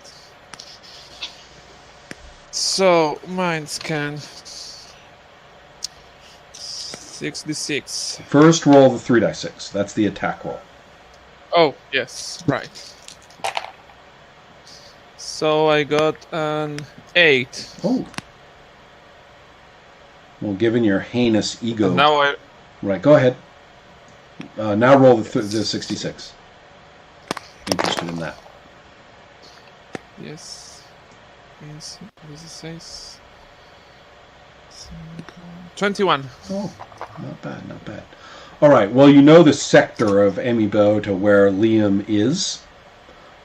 So, mind scan. 6d6. First roll the 3d6. That's the attack roll. Oh, yes. Right. So I got an 8. Oh. Well, given your heinous ego. And now I... Right, go ahead. Now roll the 66. Interested in that. Yes. Yes. What does it say? 21. Oh, not bad, not bad. All right, well, you know the sector of Amiibo to where Liam is.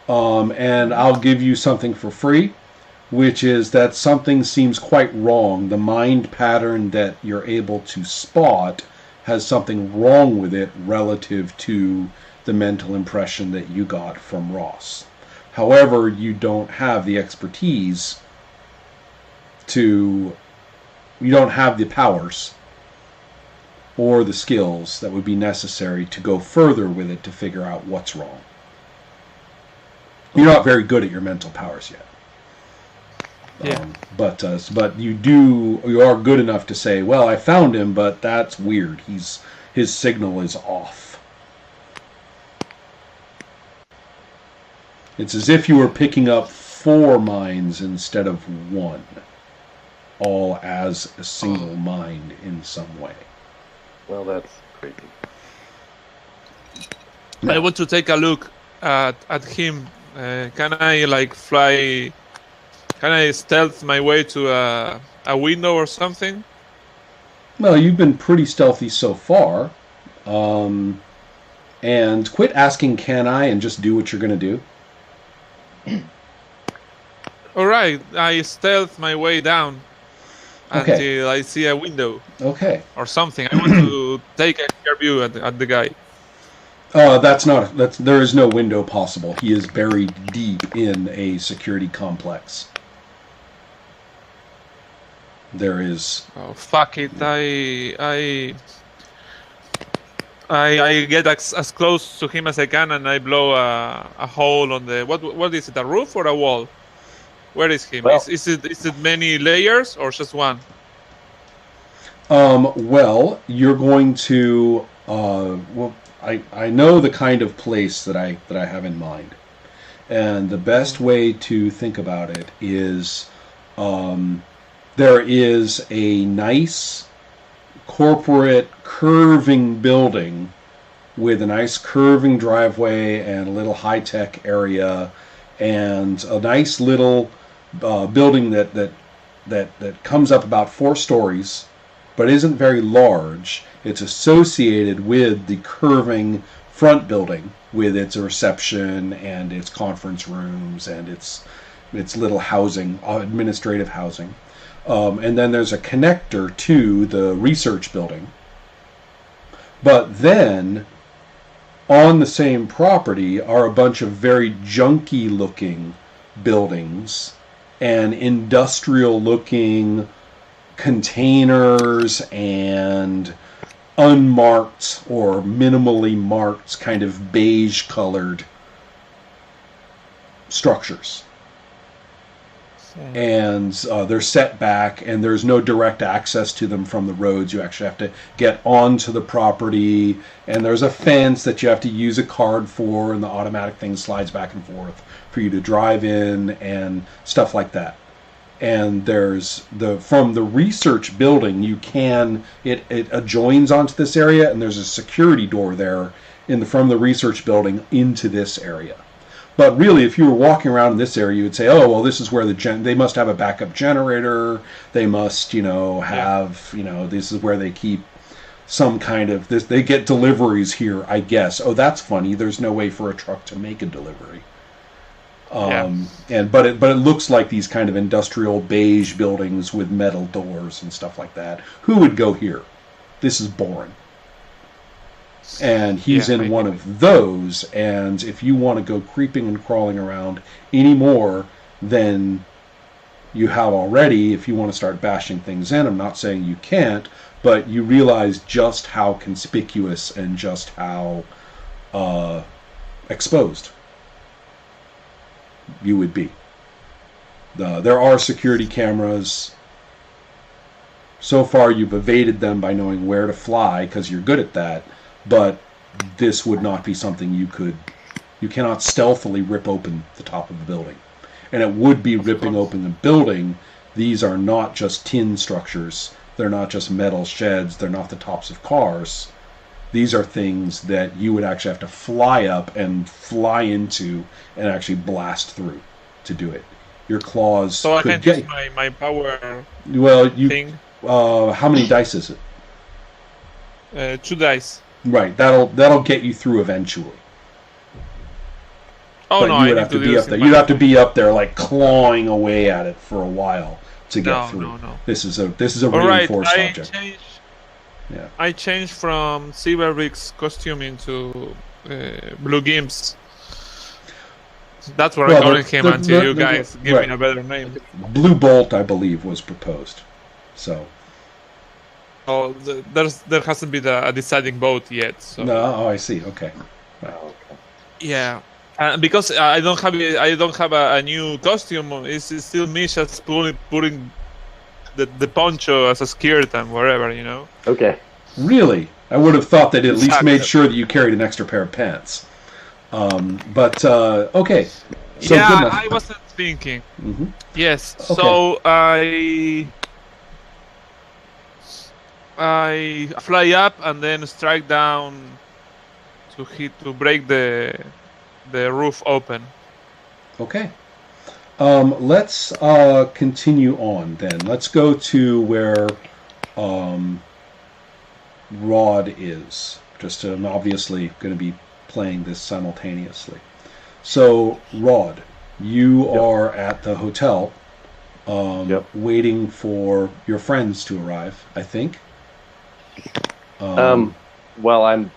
And I'll give you something for free, which is that something seems quite wrong. The mind pattern that you're able to spot has something wrong with it relative to the mental impression that you got from Ross. However, you don't have the expertise to... You don't have the powers or the skills that would be necessary to go further with it to figure out what's wrong. You're not very good at your mental powers yet. Yeah. But you are good enough to say, well, I found him, but that's weird. He's his signal is off. It's as if you were picking up 4 mines instead of 1, all as a single mine in some way. Well, that's crazy. I want to take a look at him. Can I like fly? Can I stealth my way to a window or something? Well, you've been pretty stealthy so far. And quit asking can I and just do what you're going to do. All right, I stealth my way down until I see a window Okay. or something. I want to take a clear view at the guy. There is no window possible. He is buried deep in a security complex. There is. Oh fuck it! I get as close to him as I can, and I blow a hole on the what is it? A roof or a wall? Where is him? Well, Is it many layers or just one? Well, you're going to. I know the kind of place that I have in mind, and the best way to think about it is, there is a nice corporate curving building with a nice curving driveway and a little high-tech area, and a nice little building that comes up about 4 stories, but isn't very large. It's associated with the curving front building with its reception and its conference rooms and its little housing, administrative housing. And then there's a connector to the research building. But then, on the same property are a bunch of very junky-looking buildings and industrial-looking containers and unmarked or minimally marked kind of beige-colored structures. And they're set back, and there's no direct access to them from the roads. You actually have to get onto the property, and there's a fence that you have to use a card for, and the automatic thing slides back and forth for you to drive in and stuff like that. And there's from the research building, it adjoins onto this area, and there's a security door there from the research building into this area. But really, if you were walking around in this area, you would say, "Oh, well, this is where they must have a backup generator. They must, have, this is where they keep some kind of this. They get deliveries here, I guess. Oh, that's funny. There's no way for a truck to make a delivery." But it looks like these kind of industrial beige buildings with metal doors and stuff like that. Who would go here? This is boring. And he's in one of those, and if you want to go creeping and crawling around any more than you have already, if you want to start bashing things in, I'm not saying you can't, but you realize just how conspicuous and just how exposed you would be. There are security cameras. So far you've evaded them by knowing where to fly, because you're good at that. But this would not be something you cannot stealthily rip open the top of the building. And it would be ripping open the building. These are not just tin structures. They're not just metal sheds. They're not the tops of cars. These are things that you would actually have to fly up and fly into and actually blast through to do it. Your claws So I could can get... use my power thing. How many dice is it? 2 dice. Right, that'll get you through eventually. Oh But no, you I would need have to to do be this up there. in You'd my- have to be up there, like clawing away at it for a while to get through. No. This is a All right, reinforced object. Yeah. I changed from Silverbeak's costume into Blue Gimp's. That's where Well, I called him until you guys give right. me a better name. Blue Bolt, I believe, was proposed. So Oh, there hasn't been a deciding vote yet. So. no, I see. Okay. Oh, okay. Yeah, because I don't have a new costume. It's still me just putting the poncho as a skirt and wherever, Okay. Really? I would have thought that at least Exactly. made sure that you carried an extra pair of pants. But okay. So yeah, good enough. I wasn't thinking. hmm Yes. Okay. So I fly up and then strike down to break the roof open. Okay. Let's continue on then. Let's go to where Rod is. Just I'm obviously going to be playing this simultaneously. So, Rod, you are at the hotel waiting for your friends to arrive, I think. Well, I'm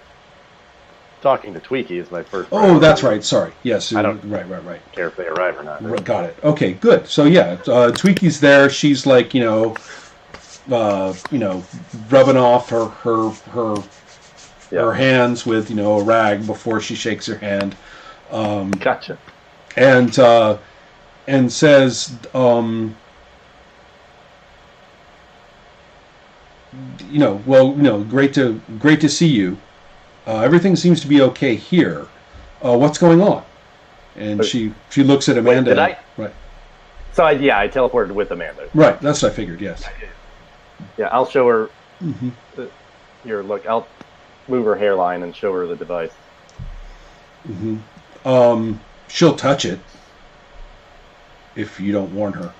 talking to Tweaky is my first. Oh, priority. that's right. Sorry. Yes. I don't- Right. Care if they arrive or not. Got it. Okay, good. So yeah, Tweaky's there. She's like, rubbing off her hands with, a rag before she shakes her hand. Gotcha. And says, great to see you. Everything seems to be okay here. What's going on? And she looks at Amanda. Wait, did I? Right. So I teleported with Amanda. Right. That's what I figured. Yes. Yeah, I'll show her. Mm-hmm. Here, look. I'll move her hairline and show her the device. Mm-hmm. She'll touch it if you don't warn her.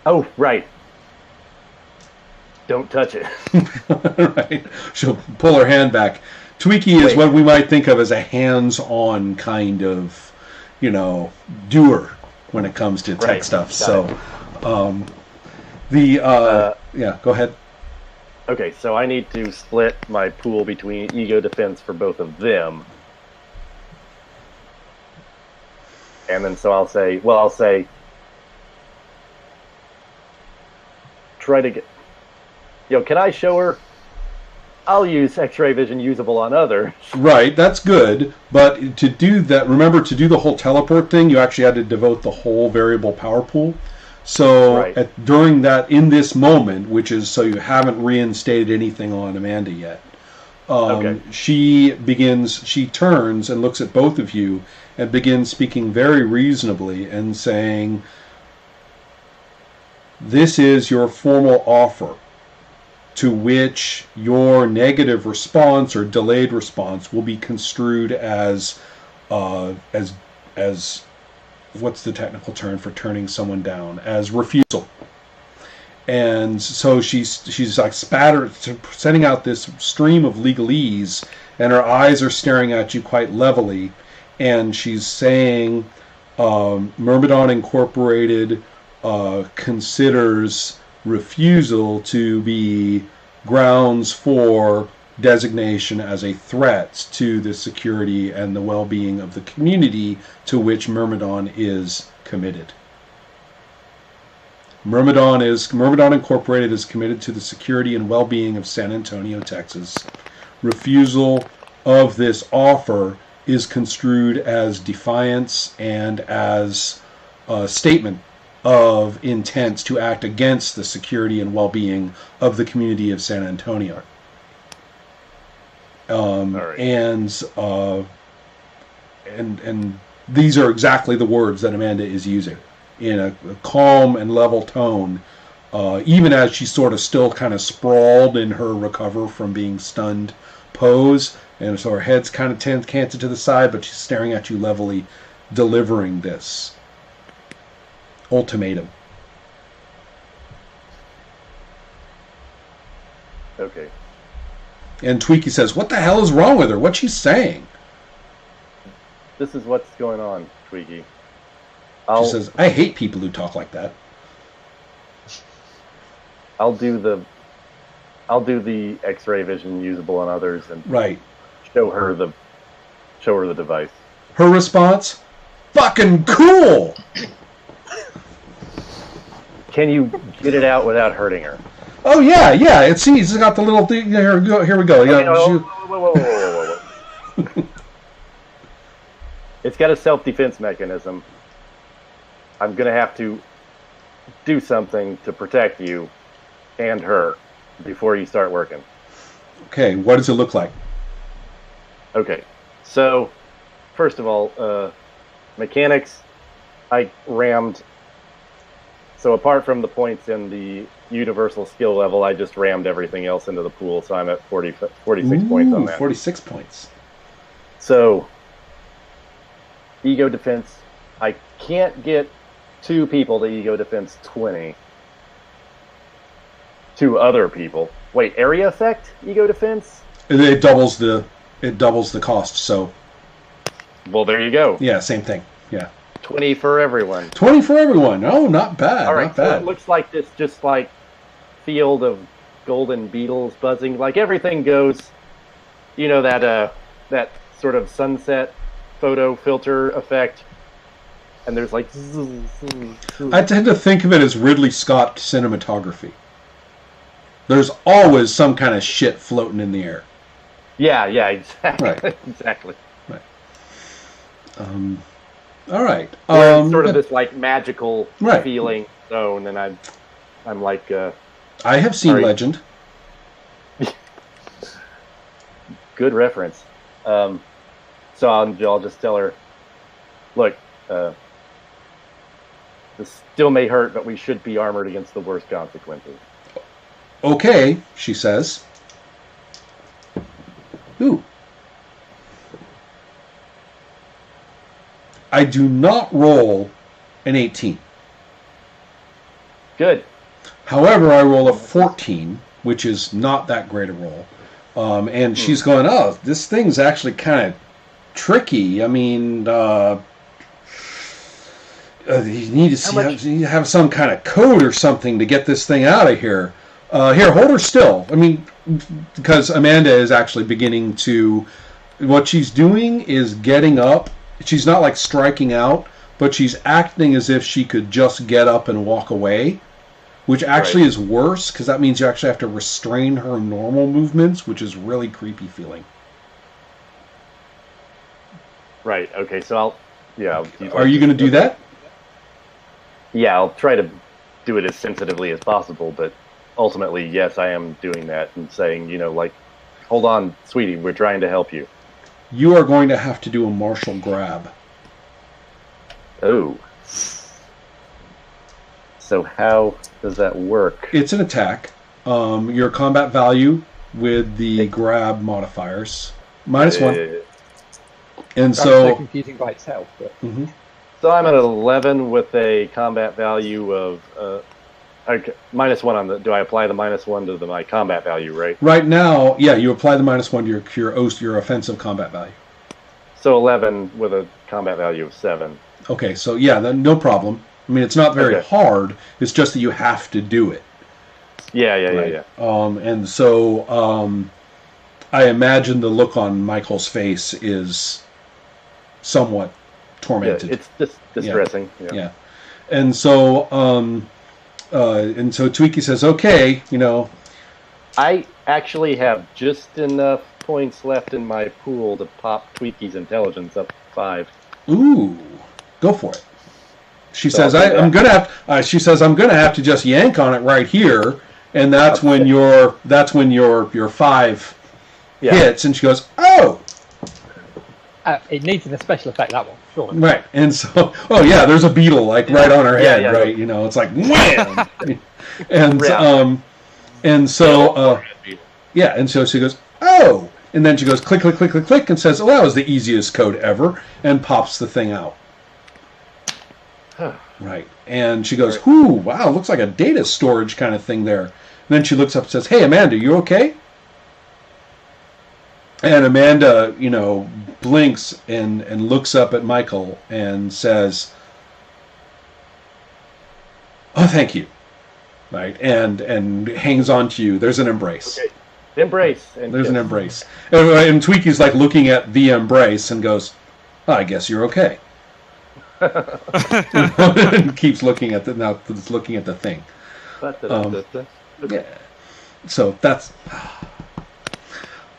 Oh, right. Don't touch it. Right. She'll pull her hand back. Tweaky is what we might think of as a hands-on kind of, doer when it comes to tech stuff. Got So, yeah, go ahead. Okay, so I need to split my pool between ego defense for both of them. And then so I'll say, try to get, can I show her? I'll use X-ray vision usable on others. Right, that's good. But to do that, remember to do the whole teleport thing, you actually had to devote the whole variable power pool. So during that, in this moment, which is so you haven't reinstated anything on Amanda yet, she turns and looks at both of you and begins speaking very reasonably and saying, "This is your formal offer, to which your negative response or delayed response will be construed as what's the technical term for turning someone down? As refusal." And so she's like sending out this stream of legalese, and her eyes are staring at you quite levelly, and she's saying, Myrmidon Incorporated considers refusal to be grounds for designation as a threat to the security and the well-being of the community to which Myrmidon is committed. Myrmidon Incorporated is committed to the security and well-being of San Antonio, Texas. Refusal of this offer is construed as defiance and as a statement of intent to act against the security and well-being of the community of San Antonio. And these are exactly the words that Amanda is using in a calm and level tone, even as she's sort of still kind of sprawled in her recover from being stunned pose, and so her head's kind of canted to the side, but she's staring at you levelly, delivering this ultimatum. Okay. And Tweaky says, "What the hell is wrong with her? What's she saying?" This is what's going on, Tweaky. She says, "I hate people who talk like that." I'll do the X-ray vision usable on others and show her the device. Her response, "Fucking cool." Can you get it out without hurting her? Oh yeah. It's got the little thing. Here we go. Okay, whoa. It's got a self-defense mechanism. I'm gonna have to do something to protect you and her before you start working. Okay, what does it look like? Okay, so first of all, mechanics, I rammed. So apart from the points in the universal skill level, I just rammed everything else into the pool. So I'm at 46 points on that. 46 points. So ego defense, I can't get 2 people to ego defense 20. 2 other people. Wait, area effect ego defense? It doubles the cost. So Well, there you go. yeah, same thing. Yeah. 20 for everyone. 20 for everyone. Oh, not bad. All right, not so bad. it looks like this just like field of golden beetles buzzing. Like everything goes, you know, that sort of sunset photo filter effect. And there's like... I tend to think of it as Ridley Scott cinematography. There's always some kind of shit floating in the air. Yeah, exactly. Right. Exactly. Right. All right. Where it's sort of this like magical Right. feeling zone, and I'm like... I have seen Sorry. Legend. Good reference. So I'll just tell her, look, this still may hurt, but we should be armored against the worst consequences. Okay, she says. Ooh. I do not roll an 18. Good. However, I roll a 14, which is not that great a roll. And she's going, oh, this thing's actually kind of tricky. I mean, you need to have some kind of code or something to get this thing out of here. Here, hold her still. I mean, because Amanda is actually beginning to... What she's doing is getting up. She's not like striking out, but she's acting as if she could just get up and walk away, which actually is worse, because that means you actually have to restrain her normal movements, which is really creepy feeling. Right. Okay. So I'll Are you going to do that? Yeah, I'll try to do it as sensitively as possible, but ultimately, yes, I am doing that and saying, you know, like, hold on, sweetie, we're trying to help you. You are going to have to do a martial grab. Oh. So how does that work? It's an attack. Your combat value with the grab modifiers. -1. And Sounds so so... confusing by itself. But... So I'm at 11 with a combat value of -1 on the. Do I apply the -1 to my combat value, right? Right now, yeah, you apply the -1 to your offensive combat value. So 11 with a combat value of 7. Okay, so yeah, then no problem. I mean, it's not very hard. It's just that you have to do it. Yeah. And so I imagine the look on Michael's face is somewhat tormented. Yeah, it's just distressing. Yeah. And so Tweaky says, okay, you know. I actually have just enough points left in my pool to pop Tweaky's intelligence up 5. Ooh, go for it. She says, I'm gonna have to just yank on it right here, and that's when your 5 hits, and she goes, oh. It needs a special effect, that one, surely. Right, and so, oh yeah, there's a beetle right on her head, right? You know, it's like wham, and so she goes, oh, and then she goes click, click, click, click, click, and says, oh, that was the easiest code ever, and pops the thing out. Right, and she goes, ooh, wow, looks like a data storage kind of thing there. And then she looks up and says, hey, Amanda, you okay? And Amanda, you know, blinks and looks up at Michael and says, oh, thank you. Right, and hangs on to you. There's an embrace. Okay. Embrace. And There's an embrace. And Tweaky's like looking at the embrace and goes, oh, I guess you're okay. And keeps looking at the thing. Yeah. So that's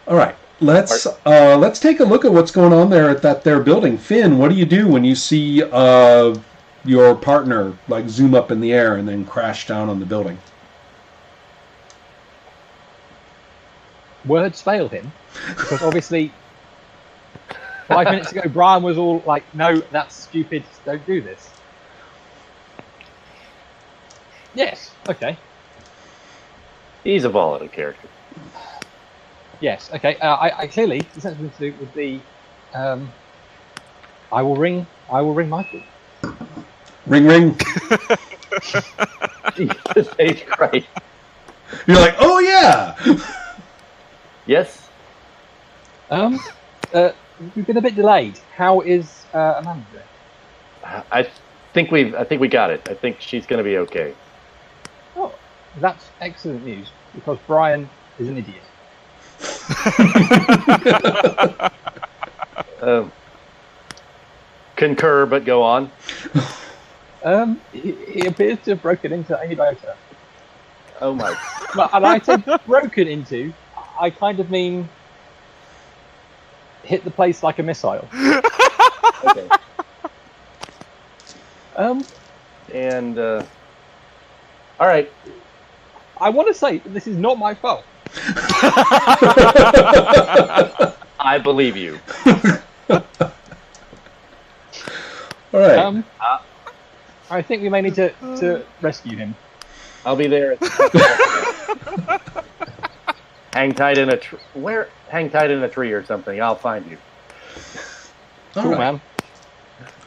all right. Let's take a look at what's going on there at that there building. Finn, what do you do when you see your partner like zoom up in the air and then crash down on the building? words fail him because obviously 5 minutes ago Brian was all like, "No, that's stupid. Don't do this." Yes. Okay. He's a volatile character. Yes. Okay. I clearly the sensible thing to do would be, I will ring Michael. Ring, ring. Jesus H. Christ. You're like, oh yeah. Yes. We've been a bit delayed. How is Amanda doing? I think we got it. I think she's going to be okay. Oh, that's excellent news because Brian is an idiot. Concur, but go on. He appears to have broken into Amy Bota. Oh my. And I said broken into, I kind of mean hit the place like a missile. Okay. And all right. I want to say this is not my fault. I believe you. All right. I think we may need to rescue him. I'll be there. Hang tight in a hang tight in a tree or something. I'll find you. All Cool, right. man.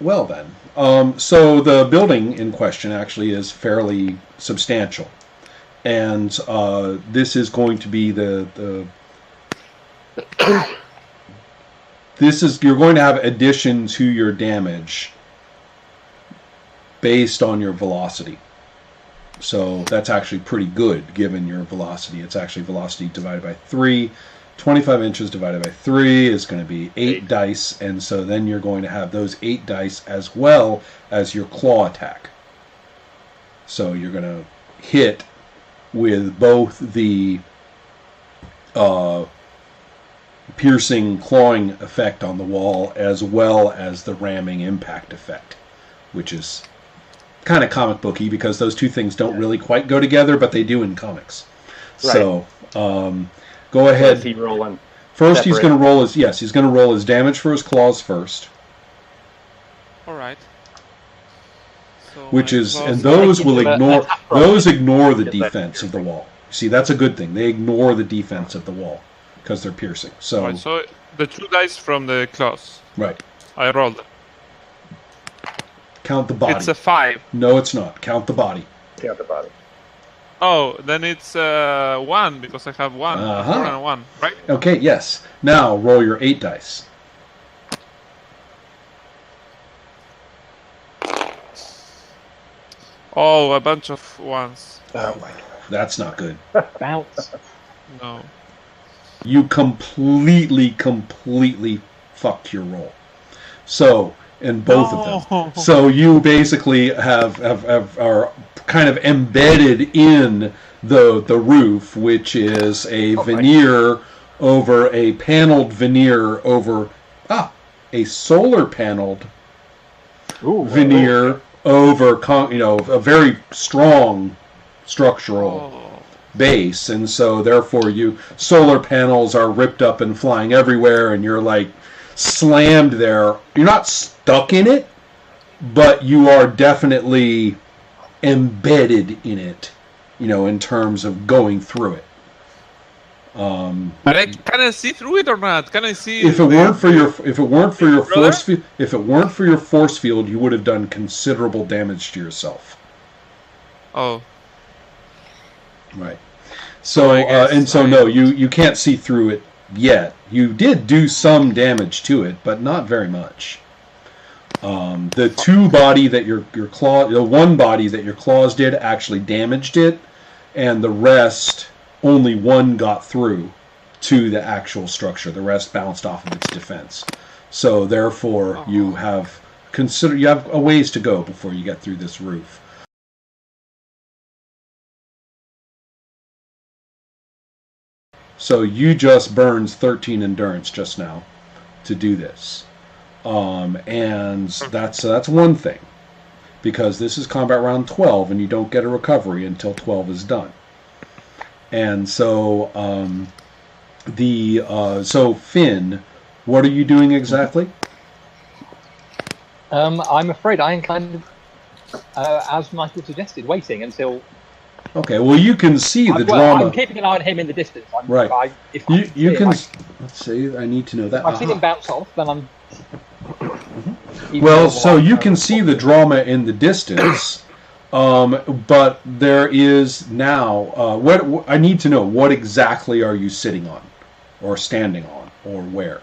Well then, so the building in question actually is fairly substantial, and this is going to be the you're going to have addition to your damage based on your velocity. So that's actually pretty good given your velocity. It's actually velocity divided by 3. 25 inches divided by 3 is going to be 8 dice, and so then you're going to have those 8 dice as well as your claw attack. So you're going to hit with both the piercing clawing effect on the wall as well as the ramming impact effect, which is kind of comic booky because those two things don't really quite go together, but they do in comics. Right. So go ahead. Is he rolling? First, separate? He's going to roll his he's going to roll his damage for his claws first. All right. So which is, and those will ignore the defense of the wall. See, that's a good thing. They ignore the defense of the wall because they're piercing. So, right, so the 2 dice from the claws. Right. I rolled them. Count the body. It's a 5. No, it's not. Count the body. Count the body. Oh, then it's 1 because I have 1. 4 and 1, right? Okay, yes. Now roll your 8 dice. Oh, a bunch of 1s. Oh my God. That's not good. Bounce. No. You completely fucked your roll. So, in both of them. So you basically are kind of embedded in the roof, which is a veneer over a paneled veneer over a solar paneled veneer over a very strong structural base, and so therefore solar panels are ripped up and flying everywhere, and you're like slammed there. You're not stuck in it, but you are definitely embedded in it, in terms of going through it. But can I see through it or not? Can I see? If it weren't for your force field, you would have done considerable damage to yourself. Oh. Right. So no, you can't see through it yet. You did do some damage to it, but not very much. The one body that your claws did actually damaged it, and the rest, only one got through to the actual structure. The rest bounced off of its defense. So therefore, you have a ways to go before you get through this roof. So you just burned 13 endurance just now to do this. And that's one thing, because this is combat round 12 and you don't get a recovery until 12 is done. And so So Finn, what are you doing exactly? I'm afraid I am kind of, as Michael suggested, waiting until. Okay, well you can see the Well, drama. I'm keeping an eye on him in the distance. Right. If You can. If Let's see. I need to know that. I see him bounce off, then I'm. Well, so you can see the drama in the distance, but there is now. What I need to know: what exactly are you sitting on, or standing on, or where?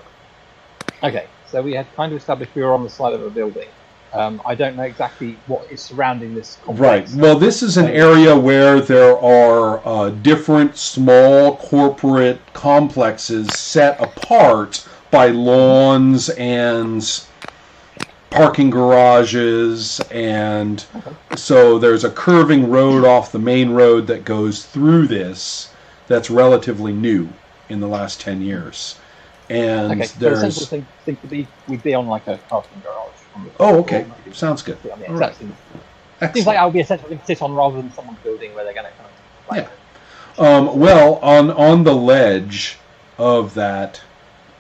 Okay, so we had kind of established we were on the side of a building. I don't know exactly what is surrounding this complex. Right. Well, this is an area where there are different small corporate complexes set apart by lawns and parking garages, and so there's a curving road off the main road that goes through this that's relatively new in the last 10 years. And Okay, so the there's... central thing to be, we'd be on like a parking garage. Oh, okay. Sounds good. Yeah, All right. seems Excellent. like that would be a central thing to sit on rather than someone's building where they're going to kind of. Yeah. Well, on the ledge of that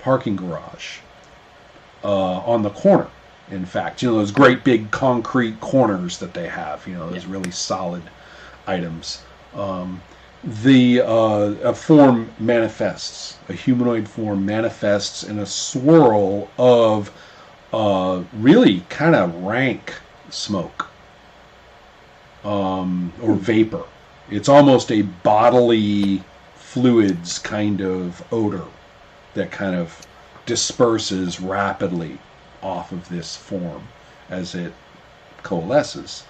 parking garage, on the corner, in fact, those great big concrete corners that they have, those really solid items. A form manifests, a humanoid form manifests in a swirl of really kind of rank smoke or vapor. It's almost a bodily fluids kind of odor that kind of disperses rapidly off of this form as it coalesces.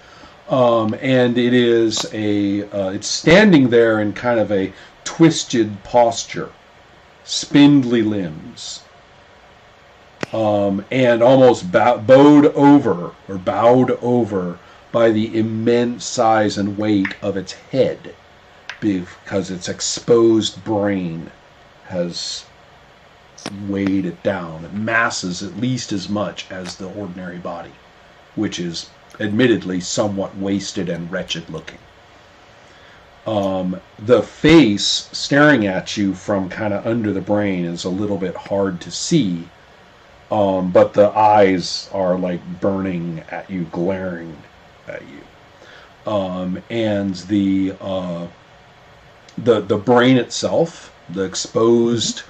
And it is it's standing there in kind of a twisted posture, spindly limbs, and almost bowed over by the immense size and weight of its head, because its exposed brain has weighed it down. It masses at least as much as the ordinary body, which is admittedly somewhat wasted and wretched looking. The face staring at you from kind of under the brain is a little bit hard to see, but the eyes are like burning at you, glaring at you. And the brain itself, the exposed,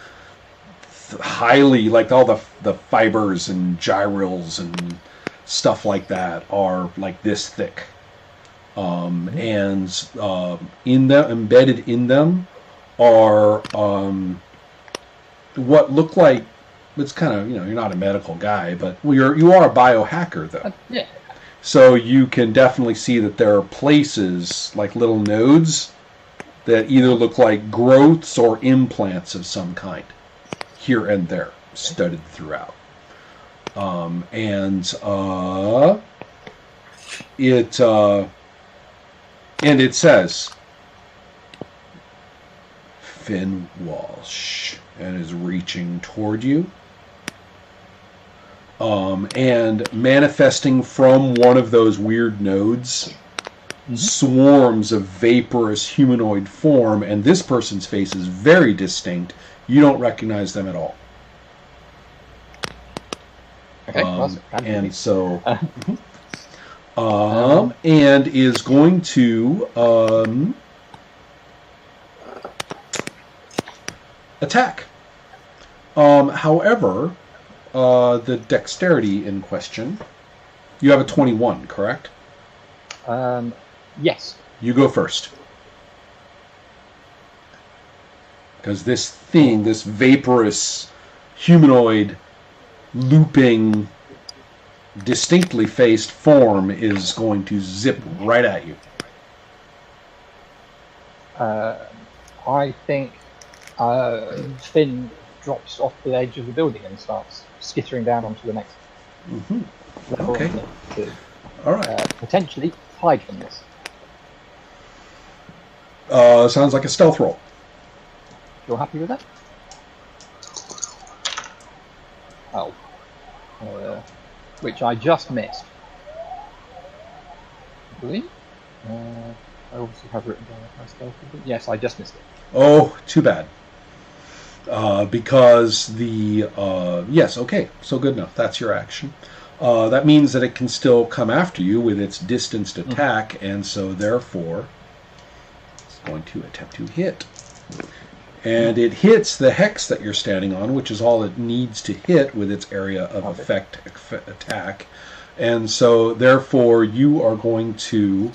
highly, like all the fibers and gyrules and stuff like that are like this thick. And in them, embedded in them, are what look like, it's kind of, you're not a medical guy, but you are a biohacker though. Yeah. So you can definitely see that there are places like little nodes that either look like growths or implants of some kind, here and there, studded throughout. It says Finn Walsh, and is reaching toward you. And manifesting from one of those weird nodes, swarms of vaporous humanoid form, and this person's face is very distinct. You don't recognize them at all. Okay, and so, and is going to attack. However, the dexterity in question, you have a 21, correct? Yes. You go first. Because this thing, this vaporous humanoid looping, distinctly faced form is going to zip right at you. I think Finn drops off the edge of the building and starts skittering down onto the next level. Okay. To, all right. Potentially hide from this. Sounds like a stealth roll. You're happy with that? Oh. Which I just missed. I believe. I obviously have written down my stealth. Yes, I just missed it. Oh, too bad. because the yes, okay, so good enough. That's your action. That means that it can still come after you with its distanced attack, and so therefore it's going to attempt to hit. And it hits the hex that you're standing on, which is all it needs to hit with its area of effect attack. And so therefore you are going to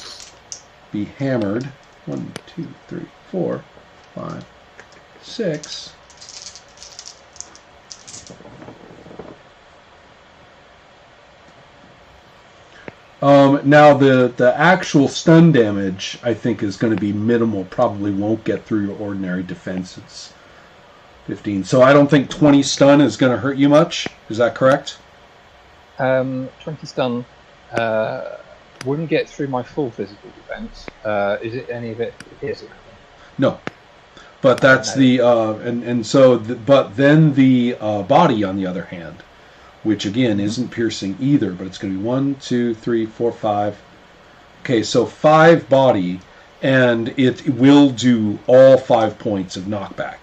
be hammered 1, 2, 3, 4, 5, 6. Now the actual stun damage I think is going to be minimal. Probably won't get through your ordinary defenses. 15. So I don't think 20 stun is going to hurt you much. Is that correct? 20 stun wouldn't get through my full physical defense. Is it any of it piercing? No. But that's the but then the body on the other hand, which again isn't piercing either, but it's going to be 1, 2, 3, 4, 5. Okay, so 5 body, and it will do all 5 points of knockback.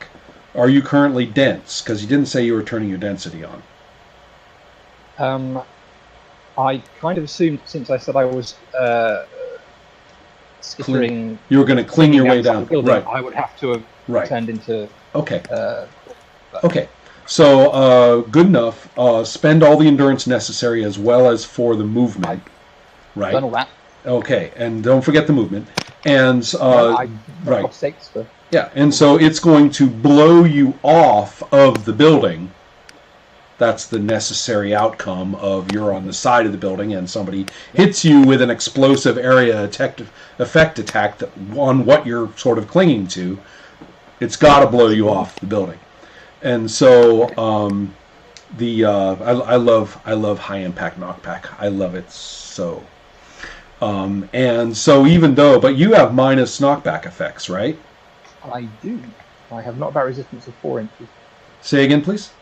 Are you currently dense? Because you didn't say you were turning your density on. I kind of assumed, since I said I was skittering, you were going to cling your way down. Building, right. I would have to have turned into. Okay. Okay. So, good enough. Spend all the endurance necessary as well as for the movement. Right. Done all that. Okay, and don't forget the movement. And right. 6 for... Yeah, and so it's going to blow you off of the building. That's the necessary outcome of you're on the side of the building and somebody hits you with an explosive area effect attack on what you're sort of clinging to. It's got to blow you off the building. And so I love high impact knockback. I love it so. And so even though, but you have minus knockback effects, right? I do. I have knockback resistance of 4 inches. Say again, please.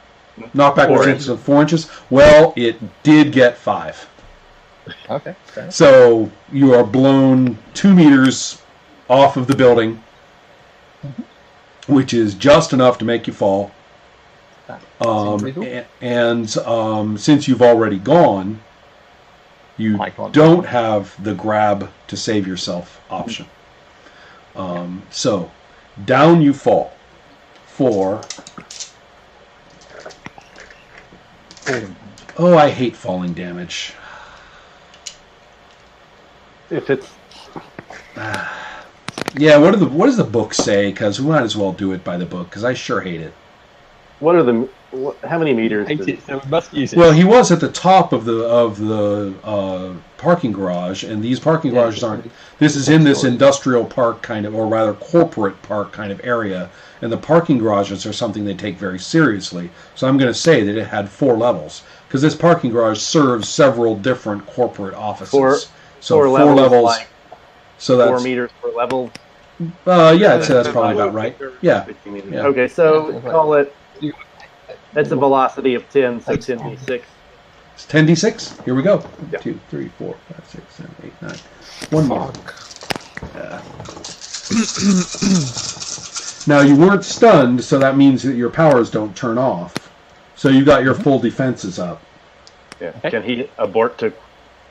Knockback resistance of 4 inches. Well, it did get 5. Okay. Fair enough. So you are blown 2 meters off of the building, which is just enough to make you fall. And since you've already gone, you don't have the grab to save yourself option. So down you fall for... Oh, I hate falling damage. If it's... Yeah, what does the book say? Because we might as well do it by the book, because I sure hate it. What are the... How many meters? Hate it, so we must use it. Well, he was at the top of the parking garage, and these parking garages aren't... This is in this industrial park kind of, or rather corporate park kind of area, and the parking garages are something they take very seriously. So I'm going to say that it had 4 levels, because this parking garage serves several different corporate offices. So 4 levels. Like so that's 4 meters per level. Yeah, that's probably about right. Yeah. Okay, so call it. That's a velocity of 10, so 10d6. It's 10d6. Here we go. Yeah. 2, 3, 4, 5, 6, 7, 8, 9. One more. Now you weren't stunned, so that means that your powers don't turn off. So you got your full defenses up. Yeah. Can he abort to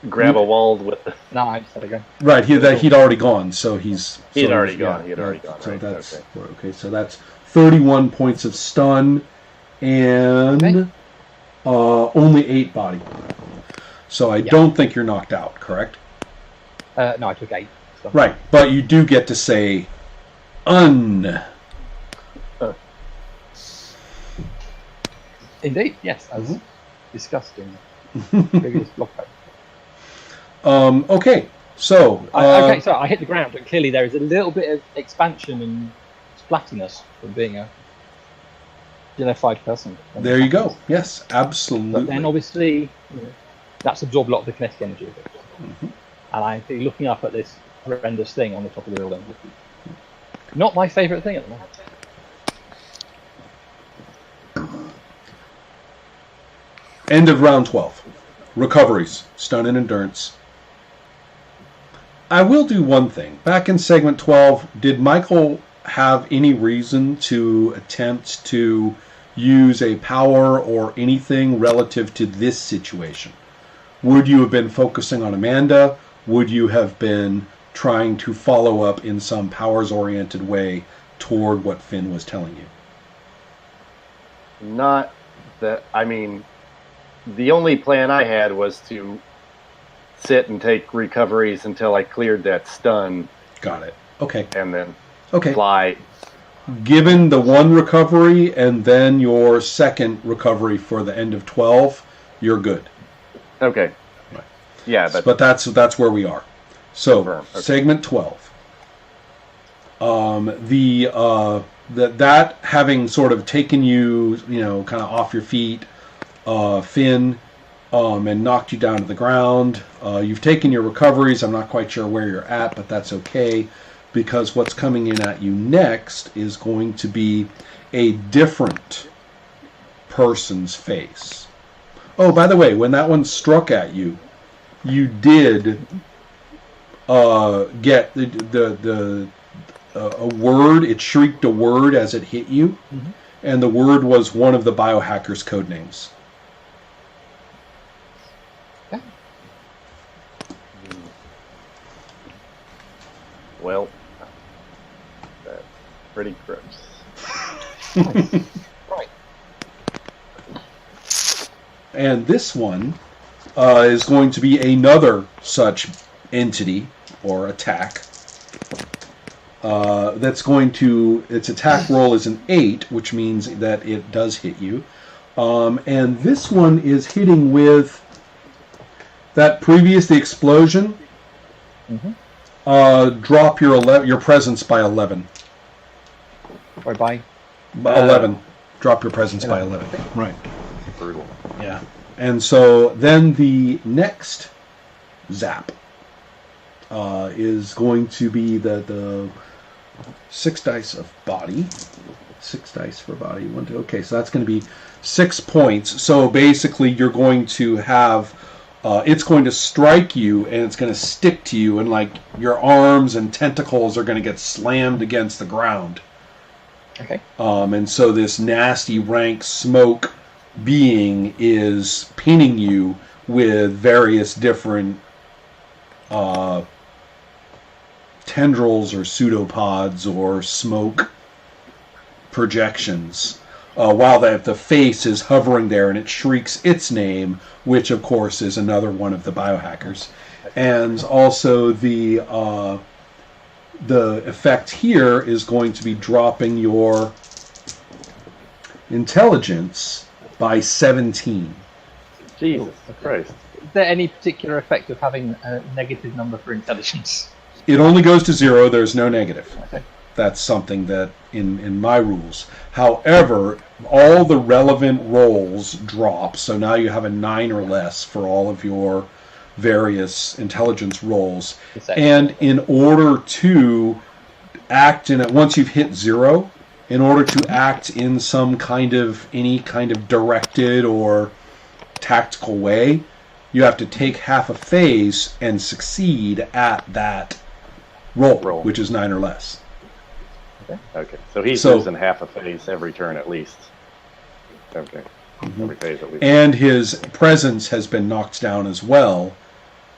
grab a wall with the... No, I just had to go. Right, he'd already gone, so he's... He'd already gone, So right, that's... Okay, so that's 31 points of stun, and only 8 body. So I don't think you're knocked out, correct? No, I took 8. So. Right, but you do get to say Indeed, yes, as discussed in the previous blog post. Okay, so... so I hit the ground, and clearly there is a little bit of expansion and splattiness from being a unified person. There you go. Yes, absolutely. But then obviously, that's absorbed a lot of the kinetic energy of it. And I think looking up at this horrendous thing on the top of the building, not my favourite thing at the moment. End of round 12. Recoveries. Stun and endurance. I will do one thing. Back in segment 12, did Michael have any reason to attempt to use a power or anything relative to this situation? Would you have been focusing on Amanda? Would you have been trying to follow up in some powers-oriented way toward what Finn was telling you? Not that, I mean, the only plan I had was to sit and take recoveries until I cleared that stun. Got it. Okay. And then Okay. fly. Given the one recovery and then your second recovery for the end of 12, you're good. Okay. Right. Yeah, But that's where we are. So, Confirm. Okay. segment 12. That having sort of taken you, kind of off your feet, Finn, and knocked you down to the ground. You've taken your recoveries. I'm not quite sure where you're at, but that's okay, because what's coming in at you next is going to be a different person's face. Oh, by the way, when that one struck at you, you did get a word. It shrieked a word as it hit you, and the word was one of the biohackers' code names. Well, that's pretty gross. Right. And this one is going to be another such entity or attack. That's going to, its attack roll is an 8, which means that it does hit you. And this one is hitting with that previous, the explosion. Drop your presence by 11. Or by 11. Drop your presence by 11. Right. Brutal. Yeah. And so then the next zap is going to be the 6 dice of body. 6 dice for body. 1, 2. Okay, so that's going to be 6 points. So basically you're going to have... it's going to strike you, and it's going to stick to you, and like your arms and tentacles are going to get slammed against the ground. Okay. And so this nasty, rank smoke being is pinning you with various different tendrils or pseudopods or smoke projections. While the face is hovering there, and it shrieks its name, which of course is another one of the biohackers. And also the effect here is going to be dropping your intelligence by 17. Jesus Christ. Is there any particular effect of having a negative number for intelligence? It only goes to 0. There's no negative. Okay. That's something that in my rules. However, all the relevant rolls drop, so now you have a 9 or less for all of your various intelligence rolls. And in order to act once you've hit 0, in order to act in any kind of directed or tactical way, you have to take half a phase and succeed at that roll. Which is 9 or less. Okay, so he's losing half a phase every turn at least. Okay, every phase at least. And his presence has been knocked down as well,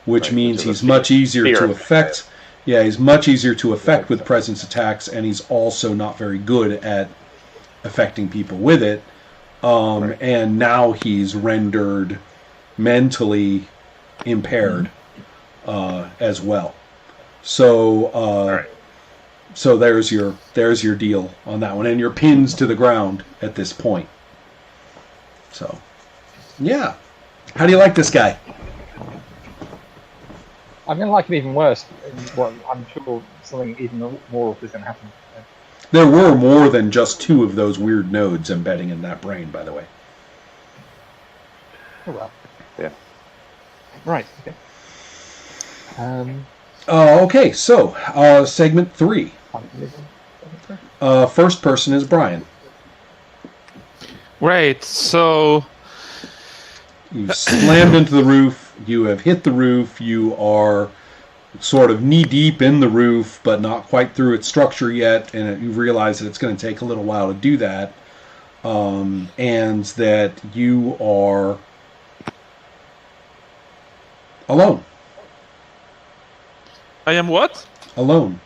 which means he's much easier to affect. Yeah, he's much easier to affect with presence attacks, and he's also not very good at affecting people with it. And now he's rendered mentally impaired as well. So. So there's your deal on that one, and your pins to the ground at this point. So, yeah. How do you like this guy? I'm going to like it even worse. Well, I'm sure something even more is going to happen. There were more than just 2 of those weird nodes embedding in that brain, by the way. Oh well. Yeah. Right. Okay. Okay, so segment 3. First person is Brian. Right, so... You've slammed into the roof. You have hit the roof. You are sort of knee-deep in the roof, but not quite through its structure yet, and you realize that it's going to take a little while to do that, and that you are alone. I am what? Alone.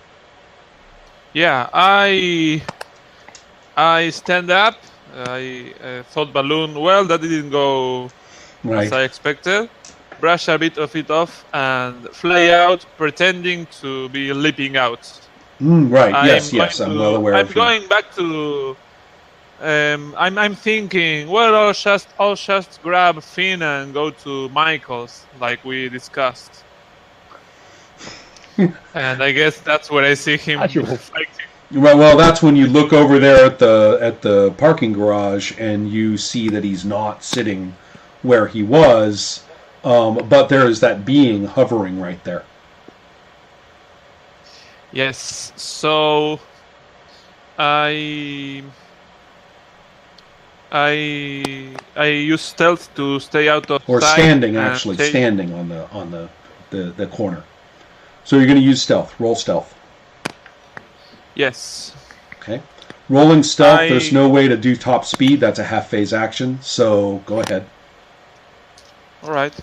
Yeah, I stand up. I thought balloon. Well, that didn't go Right. as I expected. Brush a bit of it off and fly out, pretending to be leaping out. Right. Yes. I'm Yes. going I'm to- well aware I'm of you. going back to. I'm thinking. Well, I'll just grab Finn and go to Michael's, like we discussed. And I guess that's where I see him That's your- fighting. Well, that's when you look over there at the parking garage and you see that he's not sitting where he was, but there is that being hovering right there. Yes. So I use stealth to stay out of Or sight standing, and actually, stay- standing on the corner. So you're going to use stealth. Roll stealth. Yes. Okay. Rolling stealth. I- There's no way to do top speed. That's a half phase action. So go ahead. All right.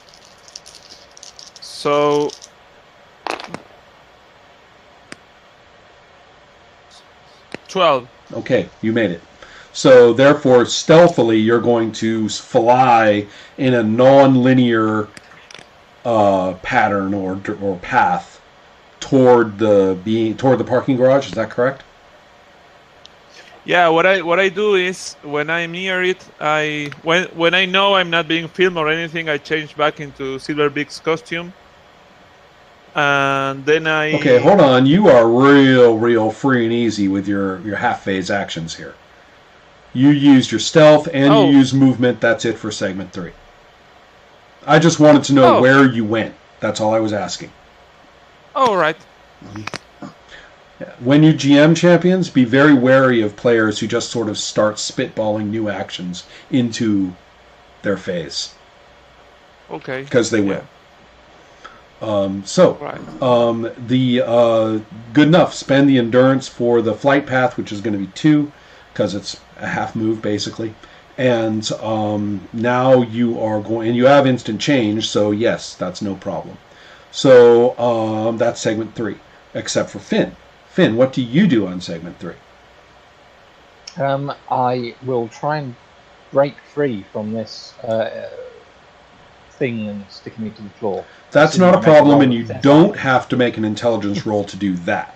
So 12. Okay, you made it. So therefore, stealthily, you're going to fly in a non-linear pattern or path toward the parking garage. Is that correct? Yeah, what I do is when I'm near it, when I know I'm not being filmed or anything, I change back into Silverbeak's costume, and then I. Okay, hold on. You are real free and easy with your half phase actions here. You used your stealth and Oh. you used movement. That's it for segment 3. I just wanted to know Oh. where you went. That's all I was asking. All right. When you GM champions, be very wary of players who just sort of start spitballing new actions into their phase, Okay. because they will. Right. Good enough. Spend the endurance for the flight path, which is going to be 2, because it's a half move basically. And now you are going, and you have instant change, so yes, that's no problem. So that's segment 3, except for Finn. Finn, what do you do on segment 3? I will try and break free from this thing and sticking me to the floor. That's So not you a make a problem, roll and of you success. don't have to make an intelligence roll to do that.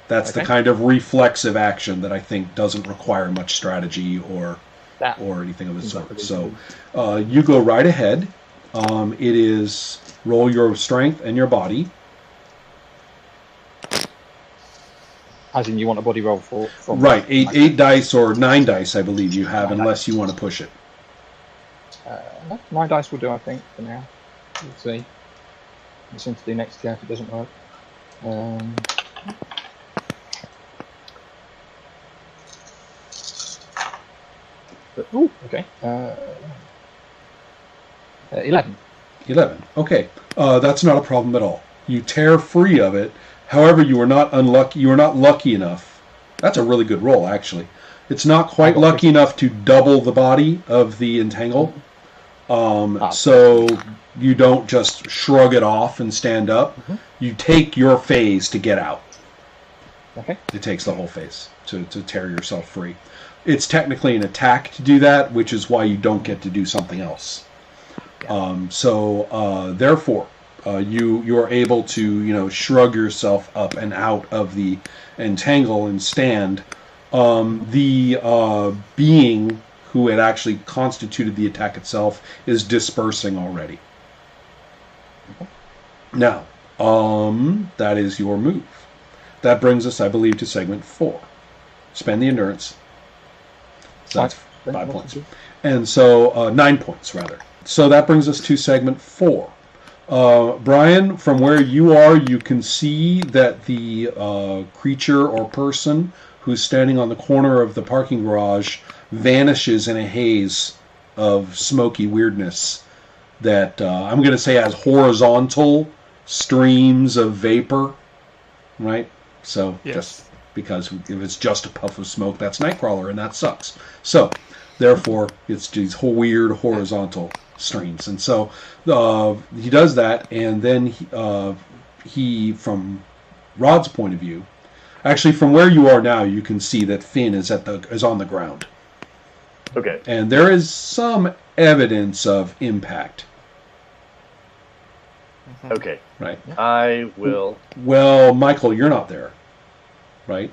That's the Okay. kind of reflexive action that I think doesn't require much strategy or That anything of the sort. Exactly. So you go right ahead. It is roll your strength and your body. as in you want a body roll for from Right, eight dice or 9 dice, I believe you have, unless you want to push it. 9 dice will do, I think, for now. We'll see. We'll see to do next year if it doesn't work. Ooh, okay. 11. 11. Okay, that's not a problem at all. You tear free of it. However, you are not unlucky. You are not lucky enough. That's a really good roll, actually. It's not quite lucky enough to double the body of the entangle. So you don't just shrug it off and stand up. You take your phase to get out. Okay. It takes the whole phase to tear yourself free. It's technically an attack to do that, which is why you don't get to do something else. Therefore, you are able to shrug yourself up and out of the entangle and stand. The being who had actually constituted the attack itself is dispersing already. Now, that is your move. That brings us, I believe, to segment 4. Spend the endurance. So that's 5 points. And so 9 points, rather. So that brings us to segment 4. Brian, from where you are, you can see that the creature or person who's standing on the corner of the parking garage vanishes in a haze of smoky weirdness that I'm going to say has horizontal streams of vapor, right? So Yes. just because if it's just a puff of smoke, that's Nightcrawler, and that sucks. So therefore, it's these whole weird horizontal streams, and so he does that, and then he, from Rod's point of view, actually from where you are now, you can see that Finn is on the ground, Okay. and there is some evidence of impact. Okay. Right. I will. Well, Michael, you're not there, right?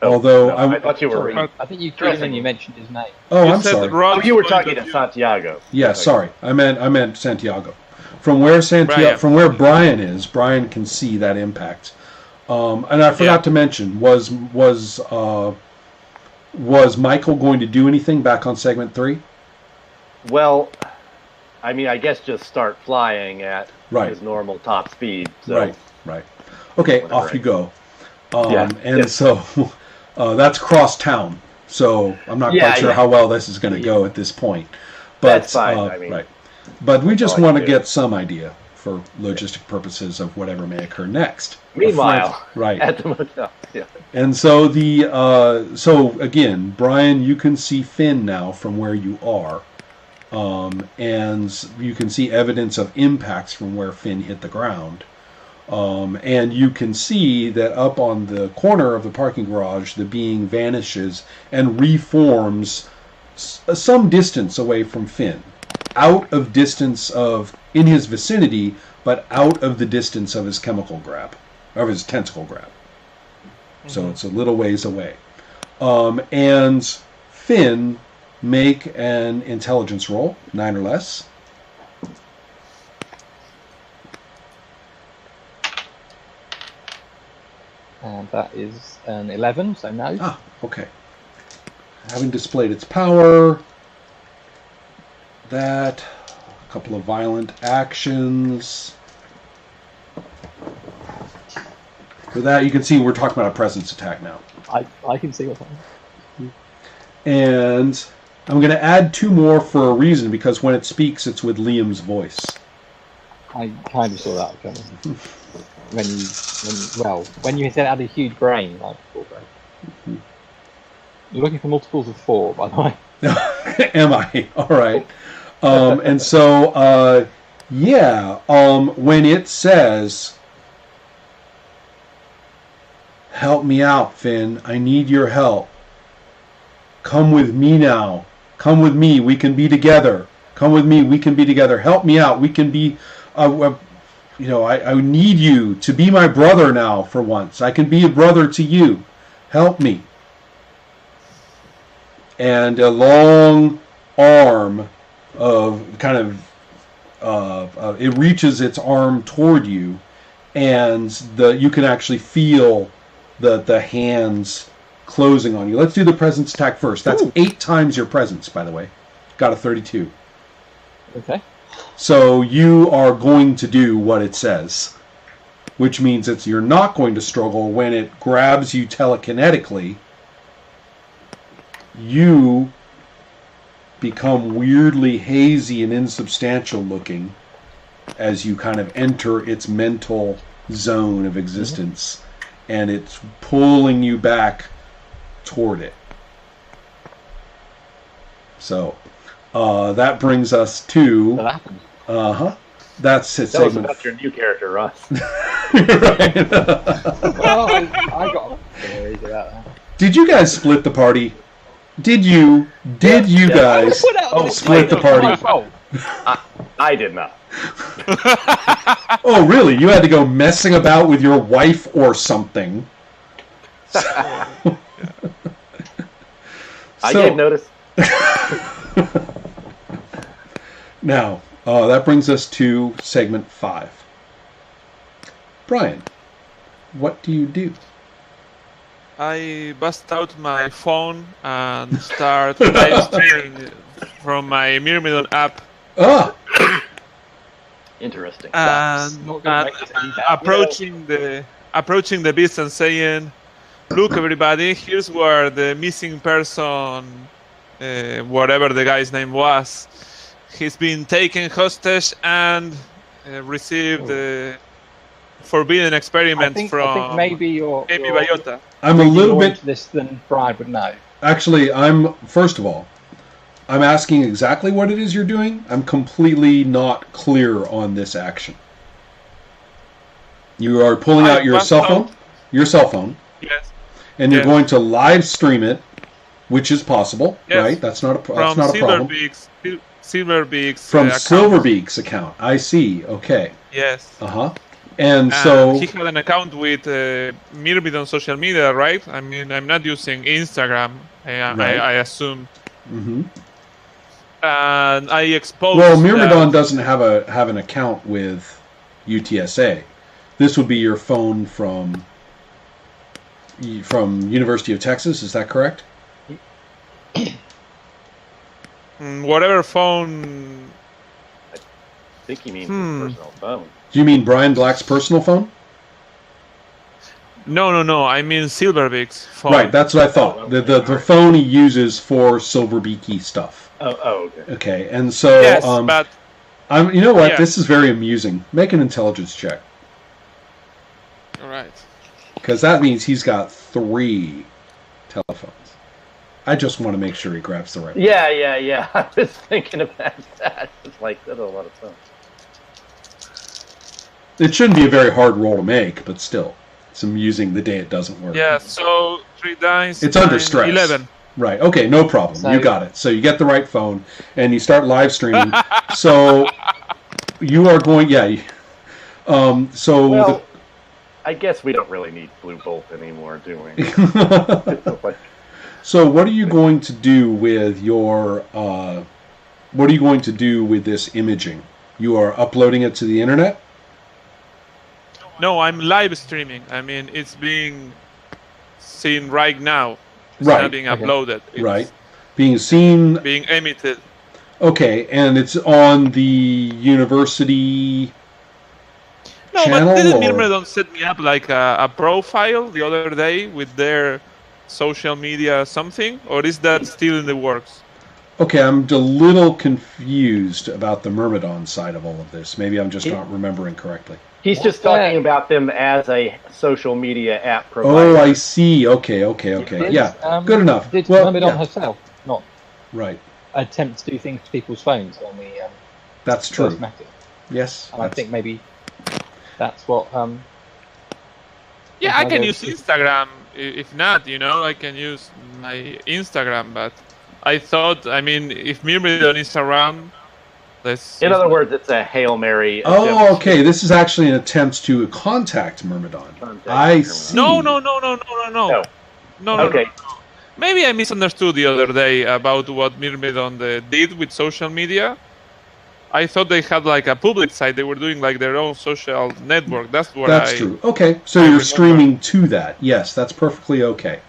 Although no, I thought you were. Sorry, I think you threw him and you mentioned his name. Oh, You I'm said sorry. Rod's Oh, you were point talking of to view. Santiago. Yeah, sorry. I meant Santiago. From where Brian. from where Brian is, Brian can see that impact. And I forgot to mention, was Michael going to do anything back on segment 3? Well, I mean, I guess just start flying at Right. his normal top speed. So. Right. Okay, Whatever, off you go. Yeah. And so that's cross town. So I'm not Yeah, quite sure yeah. how well this is going to go at this point. But That's fine, I mean, right. But we just all I want to can do. get some idea for logistic purposes of whatever may occur next. Meanwhile, right. at the motel. Yeah. And so so again, Brian, you can see Finn now from where you are, and you can see evidence of impacts from where Finn hit the ground, and you can see that up on the corner of the parking garage, the being vanishes and reforms some distance away from Finn, out of distance in his vicinity, but out of the distance of his chemical grab, of his tentacle grab. So it's a little ways away. And Finn, make an intelligence roll, 9 or less. And that is an 11, so no. Ah, okay. Having displayed its power, a couple of violent actions. For that, you can see we're talking about a presence attack now. I can see what's happening. And I'm going to add 2 more for a reason, because when it speaks, it's with Liam's voice. I kind of saw that coming. When you said it had a huge brain, like 4 brain. You're looking for multiples of 4, by the way. Am I? All right. And so, when it says, "Help me out, Finn. I need your help. Come with me now. Come with me. We can be together. Come with me. We can be together. Help me out. We can be, I need you to be my brother now for once. I can be a brother to you. Help me." And a long arm of it reaches its arm toward you, and you can actually feel the hands closing on you. Let's do the presence attack first. That's 8 times your presence, by the way. Got a 32. Okay. So you are going to do what it says, which means you're not going to struggle when it grabs you telekinetically. You become weirdly hazy and insubstantial looking as you kind of enter its mental zone of existence, and it's pulling you back toward it. So that brings us to That happened. that's it. Tell us Segment. about your new character, Ross. Right. Well, I got theories about that. Did you guys split the party? Did you Yeah. guys Put out the split the it's not my party? fault. I did not. Oh, really? You had to go messing about with your wife or something. I gave notice. Now, that brings us to segment 5. Brian, what do you do? I bust out my phone and start live streaming from my Myrmidon app Ah, Interesting. and, not gonna and make this any better. approaching the beast and saying, "Look, everybody, here's where the missing person, whatever the guy's name was, he's been taken hostage, and received the forbidden experiment I think from maybe you're Amy you're Bayota. I'm a reading little more bit. into this than Brian would know. Actually, first of all, I'm asking exactly what it is you're doing. I'm completely not clear on this action. You are pulling out your cell phone, Yes. and you're Yes. going to live stream it, which is possible, Yes. right? That's not a From problem. Silverbeak's From account. Silverbeak's account. I see. Okay. Yes. And so he had an account with Myrmid on social media, right? I mean, I'm not using Instagram. Right. I assume. mhm. And I exposed. Well, Myrmidon that- doesn't have an account with UTSA. This would be your phone from University of Texas. Is that correct? Whatever phone. I think he means Hmm. his personal phone. Do you mean Brian Black's personal phone? No. I mean Silverbeak's phone. Right, that's what I thought. Oh, The phone he uses for Silverbeaky stuff. Oh, okay. Okay, and so Yes, but you know what? Yeah. This is very amusing. Make an intelligence check, all right. because that means he's got 3 telephones. I just want to make sure he grabs the right one. Yeah. I was thinking about that. It's like, that's a lot of fun. It shouldn't be a very hard roll to make, but still, it's amusing the day it doesn't work. Yeah. So 3 dice. It's under 9, stress. 11. Right. Okay. No problem. So- You got it. So you get the right phone, and you start live streaming. So you are going. Yeah. So. Well, I guess we don't really need Blue Bolt anymore, do we? It's like, So what are you going to do with your? What are you going to do with this imaging? You are uploading it to the internet. No, I'm live streaming. I mean, it's being seen right now. It's Right. not being Okay. uploaded. It's Right. Being seen. being emitted. Okay, and it's on the university. No, Channel but didn't or- Myrmidon set me up like a profile the other day with their social media something? Or is that still in the works? Okay, I'm a little confused about the Myrmidon side of all of this. Maybe I'm just not remembering correctly. he's just What's talking that? about them as a social media app provider. Oh, I see. Okay. Did, Yeah, good enough. Did Well, Myrmidon yeah. herself not Right. attempt to do things to people's phones when we That's true. first met it? Yes. And I that's- think maybe that's what. Yeah, That's I can why use there's- Instagram. If not, I can use my Instagram. But I thought, I mean, if Myrmidon is around, let's. In other words, it's a Hail Mary. Oh, attempt okay. This is actually an attempt to contact Myrmidon. contact I Myrmidon. see. No. No. No. Okay. Maybe I misunderstood the other day about what Myrmidon did with social media. I thought they had like a public site. They were doing like their own social network. That's what That's I. true. Okay, so I you're remember. streaming to that. Yes, that's perfectly okay.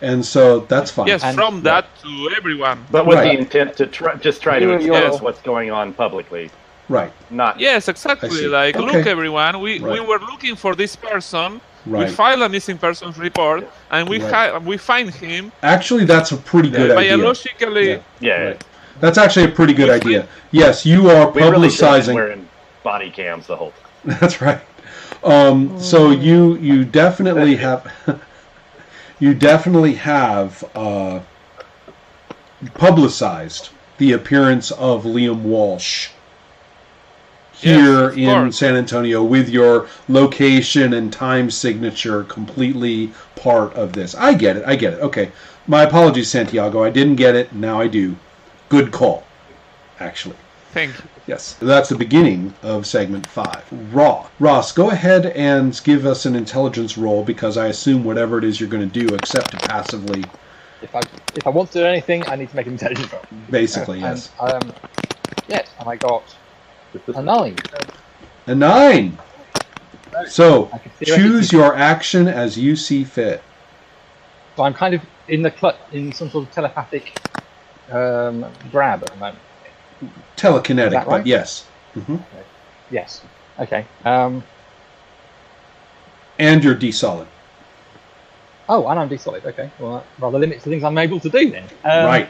And so that's fine. Yes, And- from that to everyone. But with Right. the intent to try to You're- expose you're- what's going on publicly, Right, not Yes, I exactly. see. Like, Okay. look, everyone, we Right. were looking for this person. We right. file a missing persons report, and Right. we find him Actually, that's a pretty good idea. biologically. Yeah. yeah. Right. That's actually a pretty good We idea. Yes, you are We really should have been publicizing. wearing body cams the whole time. That's right. So you definitely have publicized the appearance of Liam Walsh here Yes, of in course. San Antonio with your location and time signature completely part of this. I get it. Okay. My apologies, Santiago. I didn't get it. Now I do. Good call, actually. Thank you. Yes, that's the beginning of segment 5. Ross, go ahead and give us an intelligence roll, because I assume whatever it is you're going to do, except to passively, If I want to do anything, I need to make an intelligence roll. basically, yes. And, yes, and I got a 9. A 9! So, I can theoretically- choose your action as you see fit. So I'm kind of in in some sort of telepathic grab at the moment. Telekinetic, Is that but right? yes. Yes. Okay. And you're D-solid. Oh, and I'm D-solid. Okay. Well, that rather limits the things I'm able to do then. Right.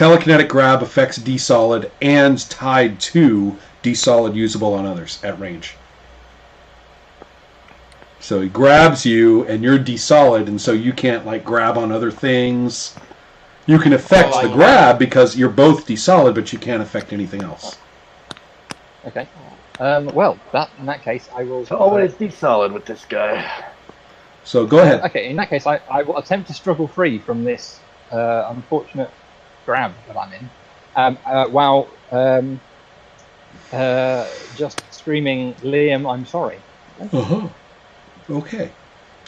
Telekinetic grab affects D-Solid and tied to D-Solid usable on others at range. So he grabs you, and you're D-Solid, and so you can't like grab on other things. You can affect the grab because you're both D-Solid, but you can't affect anything else. Okay. Well, in that case, I will. It's always D-Solid with this guy. So go ahead. Okay, in that case, I will attempt to struggle free from this unfortunate grab that I'm in, while just screaming, "Liam, I'm sorry." Uh-huh. Okay.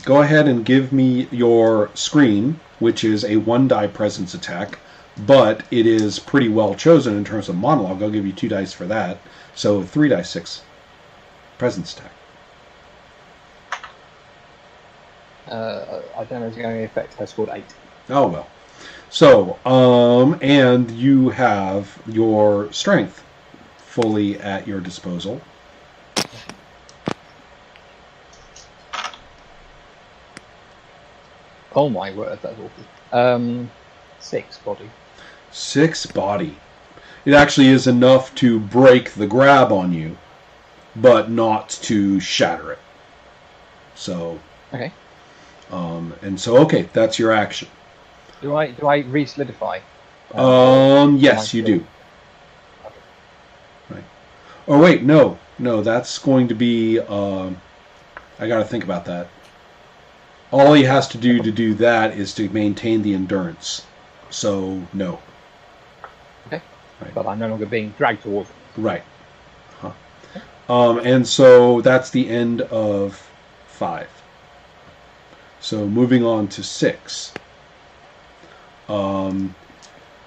Go ahead and give me your scream, which is a 1-die presence attack, but it is pretty well chosen in terms of monologue. I'll give you 2 dice for that. So 3 dice 6 presence attack. I don't know if it's going to affect. I scored 8. Oh well. So, and you have your strength fully at your disposal. Oh my word, that's awful. 6 body. 6 body. It actually is enough to break the grab on you, but not to shatter it. So. Okay. And so, okay, that's your action. Do I re-solidify? Yes, you do. Okay. Right. Oh wait, no, that's going to be. I got to think about that. All he has to do that is to maintain the endurance. So no. Okay. Right. But I'm no longer being dragged towards it. Right. Huh. And so that's the end of 5. So moving on to 6.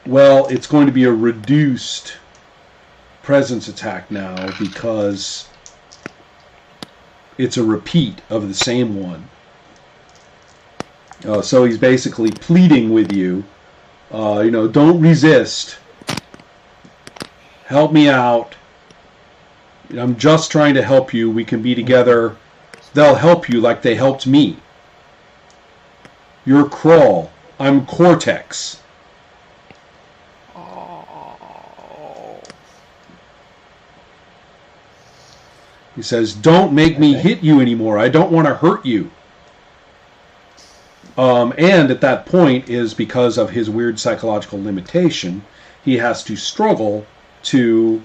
Well, it's going to be a reduced presence attack now because it's a repeat of the same one. So he's basically pleading with you, don't resist. Help me out. I'm just trying to help you. We can be together. They'll help you like they helped me. You're Crawl. I'm Cortex. He says, don't make me hit you anymore. I don't want to hurt you. And at that point is because of his weird psychological limitation, he has to struggle to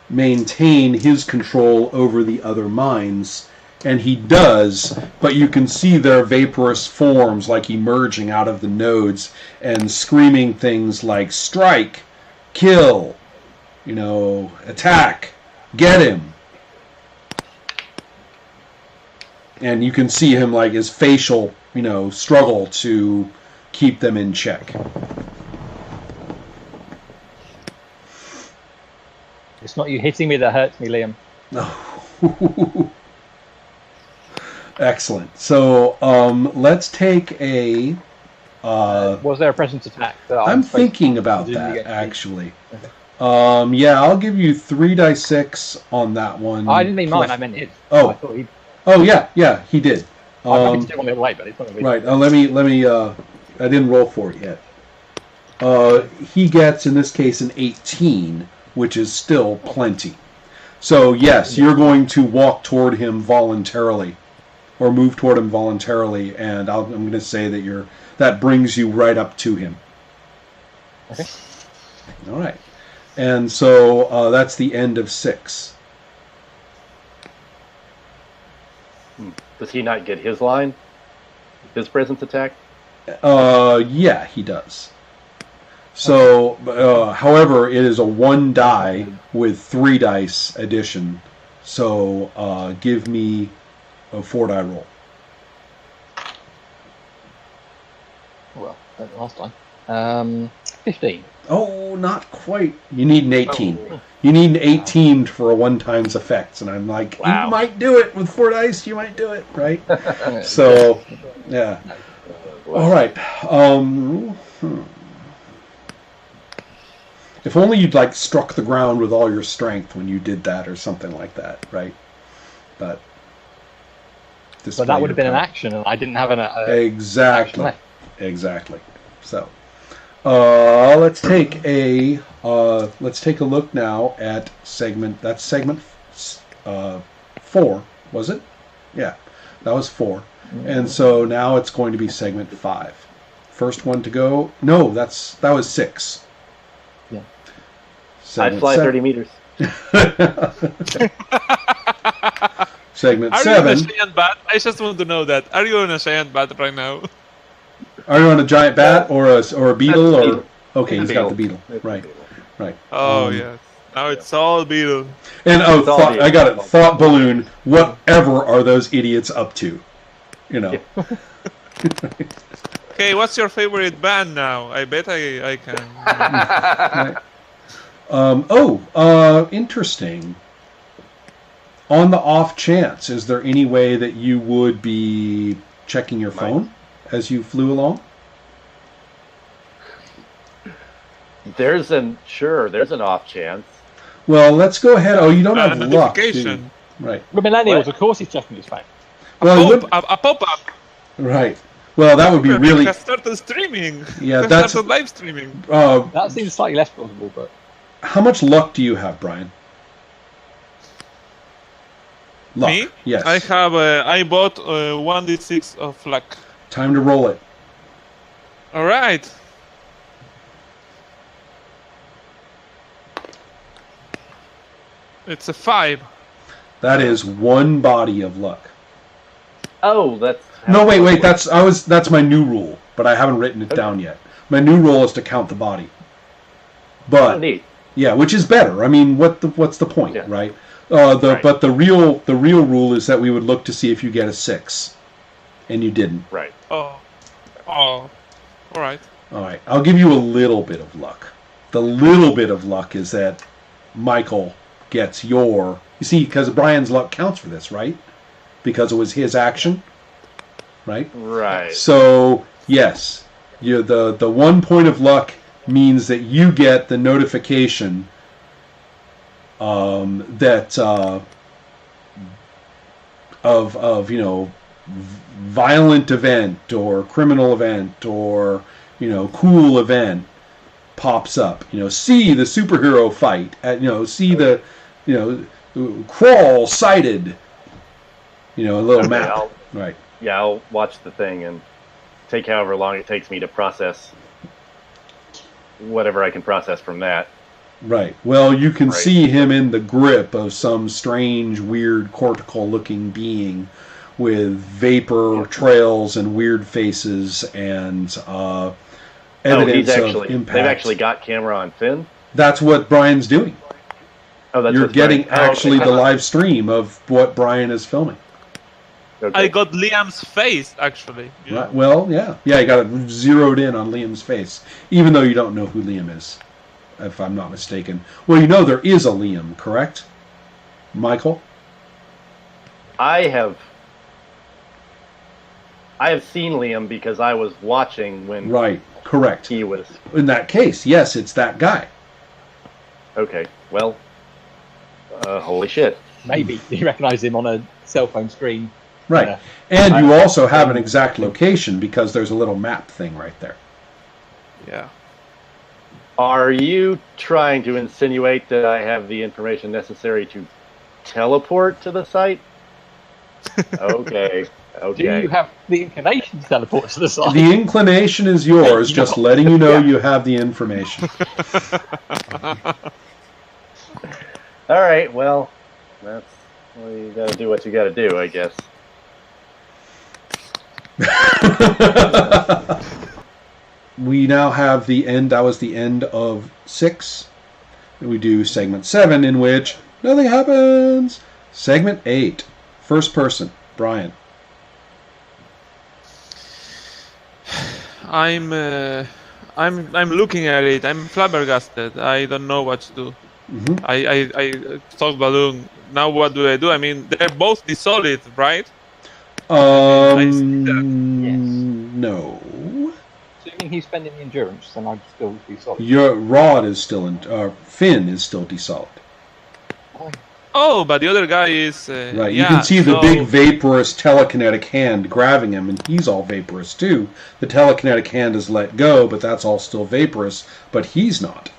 maintain his control over the other minds. And he does, but you can see their vaporous forms like emerging out of the nodes and screaming things like strike, kill, attack, get him. And you can see him like his facial, struggle to keep them in check. It's not you hitting me that hurts me, Liam. No. Excellent. So let's take a. Was there a presence attack? I'm thinking about that actually. Okay. Yeah, I'll give you 3 dice 6 on that one. I didn't mean mine. I meant his. Oh. I thought he. Oh yeah, he did. I'm happy to on the other way, but it's not right. Let me. I didn't roll for it yet. He gets in this case an 18, which is still plenty. So yes, you're going to walk toward him voluntarily, or move toward him voluntarily, and I'm going to say that that brings you right up to him. Okay. All right, and so that's the end of 6. Does he not get his line? His presence attack? Yeah, he does. So, however, it is a 1 die with 3 dice addition. So, give me a 4-die roll. Well, last time. 15. Oh, not quite. You need an 18. Oh. You need an 18 for a 1-times effect. And I'm like, wow. You might do it with 4 dice. You might do it, right? So, yeah. All right. If only you'd struck the ground with all your strength when you did that, or something like that, right? But that would have been an action, and I didn't have an exactly. So, Let's take a look now at segment. That's segment 4, was it? Yeah, that was 4. And so now it's going to be segment 5. First one to go. No, that was 6. Yeah. I'd fly 30 meters. Segment Are 7. you on a giant bat? I just want to know that. Are you on a giant bat right now? Are you on a giant bat or a beetle? That's a Or beetle. okay, he's got the Beetle. beetle. Right, right. Oh yes. Now it's all beetle. And It's all I got it. beetle. Thought balloon. Whatever are those idiots up to? You know. Okay, what's your favorite band now? I bet I can. Right. Interesting. On the off chance, is there any way that you would be checking your phone as you flew along? There's an off chance. Well, let's go ahead. Oh, you don't have luck. do you? Notification. Right. With millennials, What? of course he's checking his phone. Well, you would, A pop-up. right. Well, that would be really. Has started streaming. Yeah, Has that's. started live streaming. That seems slightly less plausible, but How much luck do you have, Brian? Luck. Me? Yes. I have. I bought 1d6 of luck. Time to roll it. All right. It's a 5. That is one body of luck. Oh, that's No, wait. That's my new rule, but I haven't written it down yet. My new rule is to count the body. But oh, neat. yeah, which is better. I mean, what's the point, Yeah. right? Right. But the real rule is that we would look to see if you get a 6, and you didn't. Right. Oh. All right. All right, I'll give you a little bit of luck. The little bit of luck is that Michael gets your. You see, because Brian's luck counts for this, right? Because it was his action, right? Right. So yes, the 1 point of luck means that you get the notification that of violent event or criminal event or cool event pops up. See the superhero fight at see the crawl sighted. A little Okay, map. Right. Yeah, I'll watch the thing and take however long it takes me to process whatever I can process from that. Right. Well, you can Right. see him in the grip of some strange, weird, cortical-looking being with vapor trails and weird faces and evidence of impact. they've actually got camera on Finn. That's what Brian's doing. Oh, that's You're what's getting Brian- oh, actually okay. the live stream of what Brian is filming. Okay. I got Liam's face actually. Yeah. Right. Well, yeah. Yeah, you got it zeroed in on Liam's face, even though you don't know who Liam is, if I'm not mistaken. Well, there is a Liam, correct? Michael? I have seen Liam because I was watching when Right. Correct. he was. In that case, yes, it's that guy. Okay, well, holy shit. maybe you recognise him on a cell phone screen. Right. Yeah. And you also have an exact location because there's a little map thing right there. Yeah. Are you trying to insinuate that I have the information necessary to teleport to the site? Okay. Do you have the inclination to teleport to the site? The inclination is yours, just letting you know you have the information. All right, well, you got to do what you got to do, I guess. We now have the end. That was the end of 6. We do segment 7, in which nothing happens. Segment 8, first person, Brian. I'm looking at it. I'm flabbergasted. I don't know what to do. Mm-hmm. I thought balloon. Now what do I do? I mean, they're both dissolid, right? I see that. No. Assuming he's spending the endurance, then I'd still be solid. Your rod is still in. Fin is still desolid. Oh, but the other guy is Right. You yeah, can see the so- big vaporous telekinetic hand grabbing him, and he's all vaporous too. The telekinetic hand is let go, but that's all still vaporous, but he's not.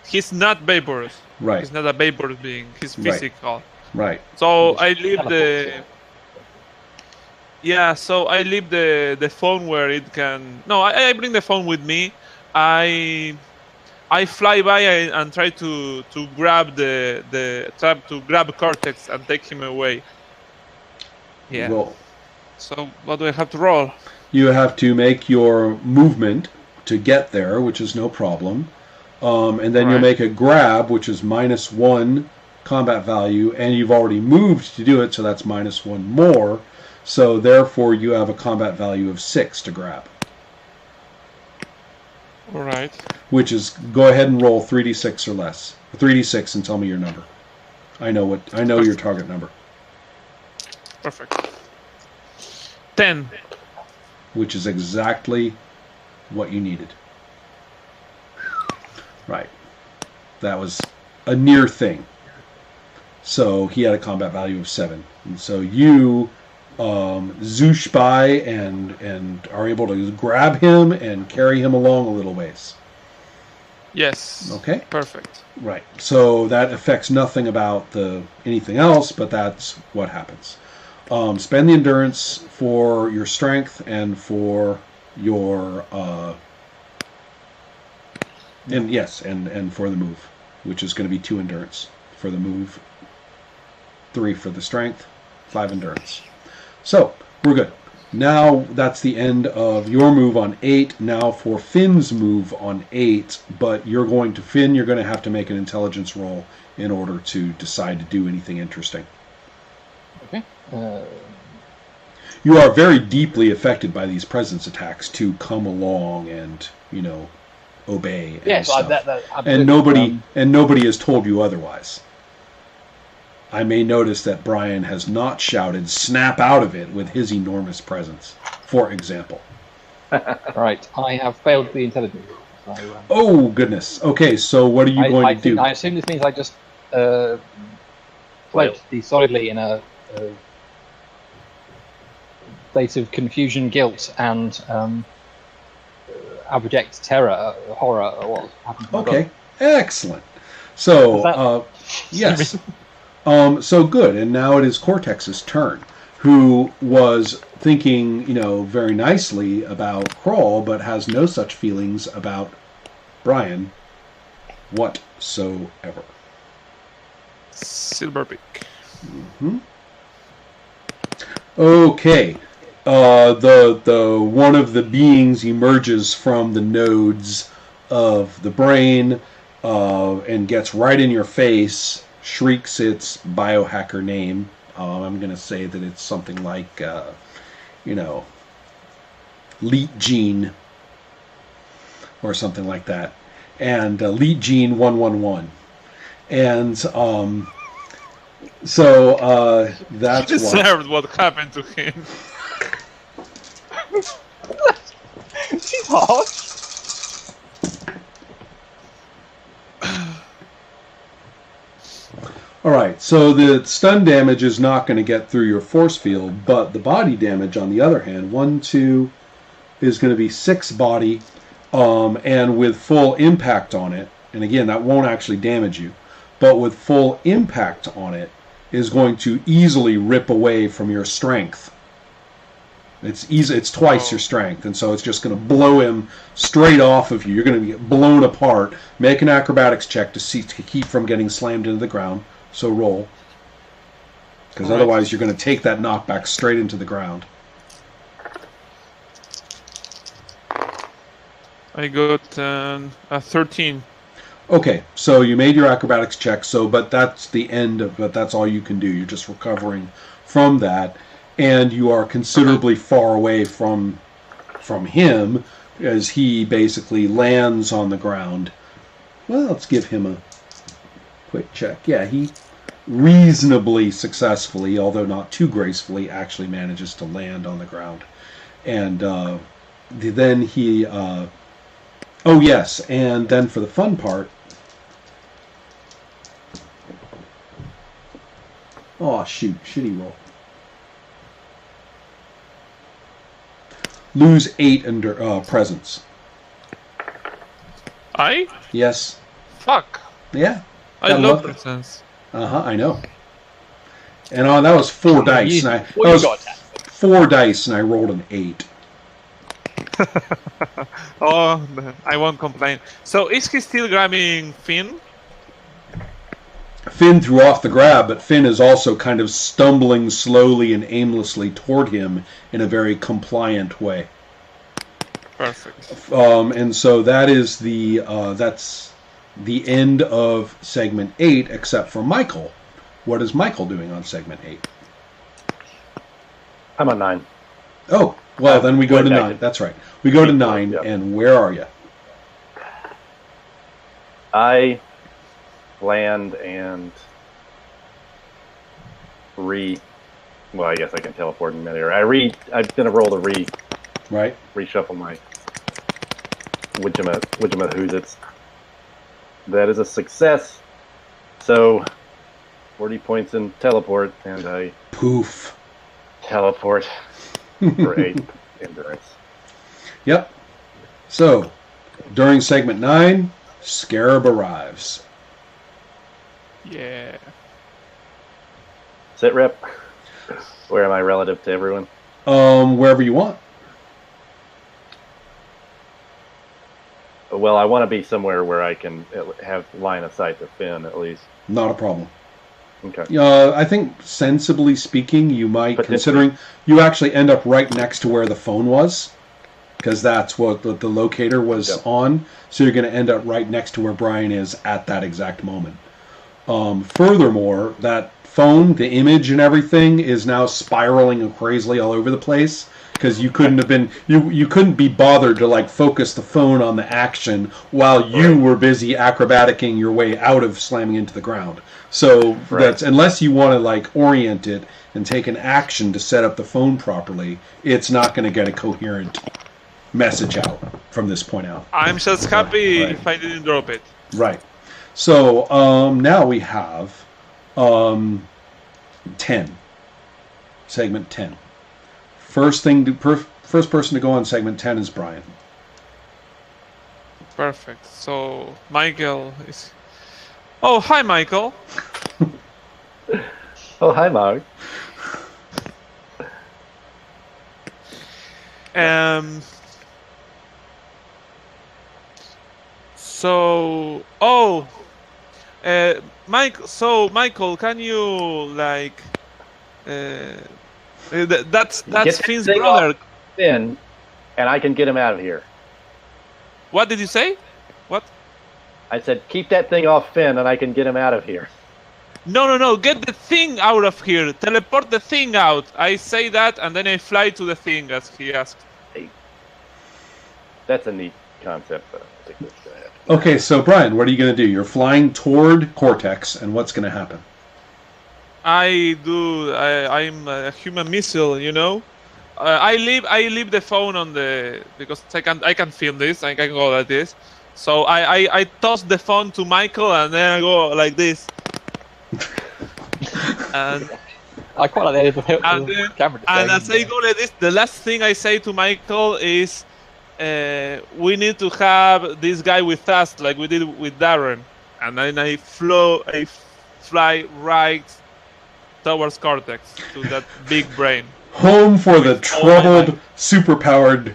He's not vaporous. Right. He's not a vaporous being. He's Right. physical. Right. So I leave the. Yeah, so I leave the phone where it can. No, I bring the phone with me. I fly by and try to grab to grab Cortex and take him away. Yeah. Roll. So what do I have to roll? You have to make your movement to get there, which is no problem. And then you'll Right. make a grab, which is -1 combat value, and you've already moved to do it, so that's -1 more. So therefore, you have a combat value of 6 to grab, All right. which is go ahead and roll 3d6 or less, 3d6, and tell me your number. I know your target number, Perfect. 10. which is exactly what you needed. Right. That was a near thing. So he had a combat value of 7. And so you zoosh by and are able to grab him and carry him along a little ways. Yes. Okay? Perfect. Right. So that affects nothing about anything else, but that's what happens. Spend the endurance for your strength and for your and for the move, which is going to be 2 endurance for the move, 3 for the strength, 5 endurance. So we're good. Now that's the end of your move on 8. Now for Finn's move on 8, but you're going to have to make an intelligence roll in order to decide to do anything interesting. Okay. You are very deeply affected by these presence attacks to come along and, obey and Yes, stuff. absolutely. And nobody has told you otherwise. I may notice that Brian has not shouted "snap out of it" with his enormous presence, for example. Right, I have failed the intelligence. So, Oh goodness. Okay, so what are you going to do? I assume this means I just float solidly in a state of confusion, guilt, and abject terror, horror, or what happened to my Okay, brother. excellent. So, Was that- yes. So good, and now it is Cortex's turn, who was thinking, very nicely about Crawl, but has no such feelings about Brian whatsoever. Silverbeak. Okay. The one of the beings emerges from the nodes of the brain and gets right in your face, shrieks its biohacker name. I'm going to say that it's something like, Leet Gene or something like that. And Leet Gene 111. And so that's He what. deserved what happened to him. She's hot. Alright, so the stun damage is not going to get through your force field, but the body damage, on the other hand, 1, 2, is going to be 6 body, and with full impact on it, and again, that won't actually damage you, but with full impact on it, is going to easily rip away from your strength. It's twice your strength, and so it's just going to blow him straight off of you. You're going to get blown apart. Make an acrobatics check to keep from getting slammed into the ground. So roll, because All right. otherwise you're going to take that knockback straight into the ground. I got a 13. Okay, so you made your acrobatics check. But that's the end of. But that's all you can do. You're just recovering from that, and you are considerably far away from him as he basically lands on the ground. Well, let's give him a quick check. Yeah, he reasonably successfully, although not too gracefully, actually manages to land on the ground. And then he... oh, yes, and then for the fun part, Oh, shoot. Shitty roll. Lose 8 under presence. I? Yes. Fuck. Yeah. I Gotta love love it. presents. I know. And that was 4 dice. And What you got, Tat? 4 dice, and I rolled an 8. Oh, I won't complain. So is he still grabbing Finn? Finn threw off the grab, but Finn is also kind of stumbling slowly and aimlessly toward him in a very compliant way. Perfect. And so that is that's the end of segment 8, except for Michael. What is Michael doing on segment 8? I'm on 9. Oh, well, then we go to 9. That's right. We go to 9, Yep. and where are you? I land and well, I guess I can teleport in midair. I'm gonna roll to Right? reshuffle my Widgemat. That is a success. So 40 points in teleport, and I Poof. teleport for 8 endurance. Yep. So, during segment 9, Scarab arrives. Yeah. Sit rep. Where am I relative to everyone? Wherever you want. Well, I want to be somewhere where I can have line of sight to Finn at least. Not a problem. Okay. I think, sensibly speaking, you might, But considering you actually end up right next to where the phone was, because that's what the locator was Yep. on, so you're going to end up right next to where Brian is at that exact moment. Furthermore, that phone, the image and everything, is now spiraling crazily all over the place, because you couldn't have been, you couldn't be bothered to like focus the phone on the action while you were busy acrobaticking your way out of slamming into the ground. So that's, unless you want to like orient it and take an action to set up the phone properly, it's not going to get a coherent message out from this point out. I'm just happy Right. if I didn't drop it. Right. So now we have 10. Segment 10. First person to go on segment 10 is Brian. Perfect. So Michael is. Oh, hi, Michael. Oh, hi, Mark. So, Michael, can you like? That's Get Finn's the thing brother. off Finn, and I can get him out of here. What did you say? What? I said, keep that thing off Finn, and I can get him out of here. No. Get the thing out of here. Teleport the thing out. I say that, and then I fly to the thing, as he asked. That's a neat concept, but I don't think that's going to happen. Okay, so Brian, what are you going to do? You're flying toward Cortex, and what's going to happen? I'm a human missile, you know. I leave the phone on the, because I can film this. I can go like this. So I toss the phone to Michael, and then I go like this. And I quite like the idea of the And then- camera. and as I go like this, the last thing I say to Michael is, we need to have this guy with us, like we did with Darren. And then I fly right towards Cortex, to that big brain. Home for the With all my troubled, superpowered,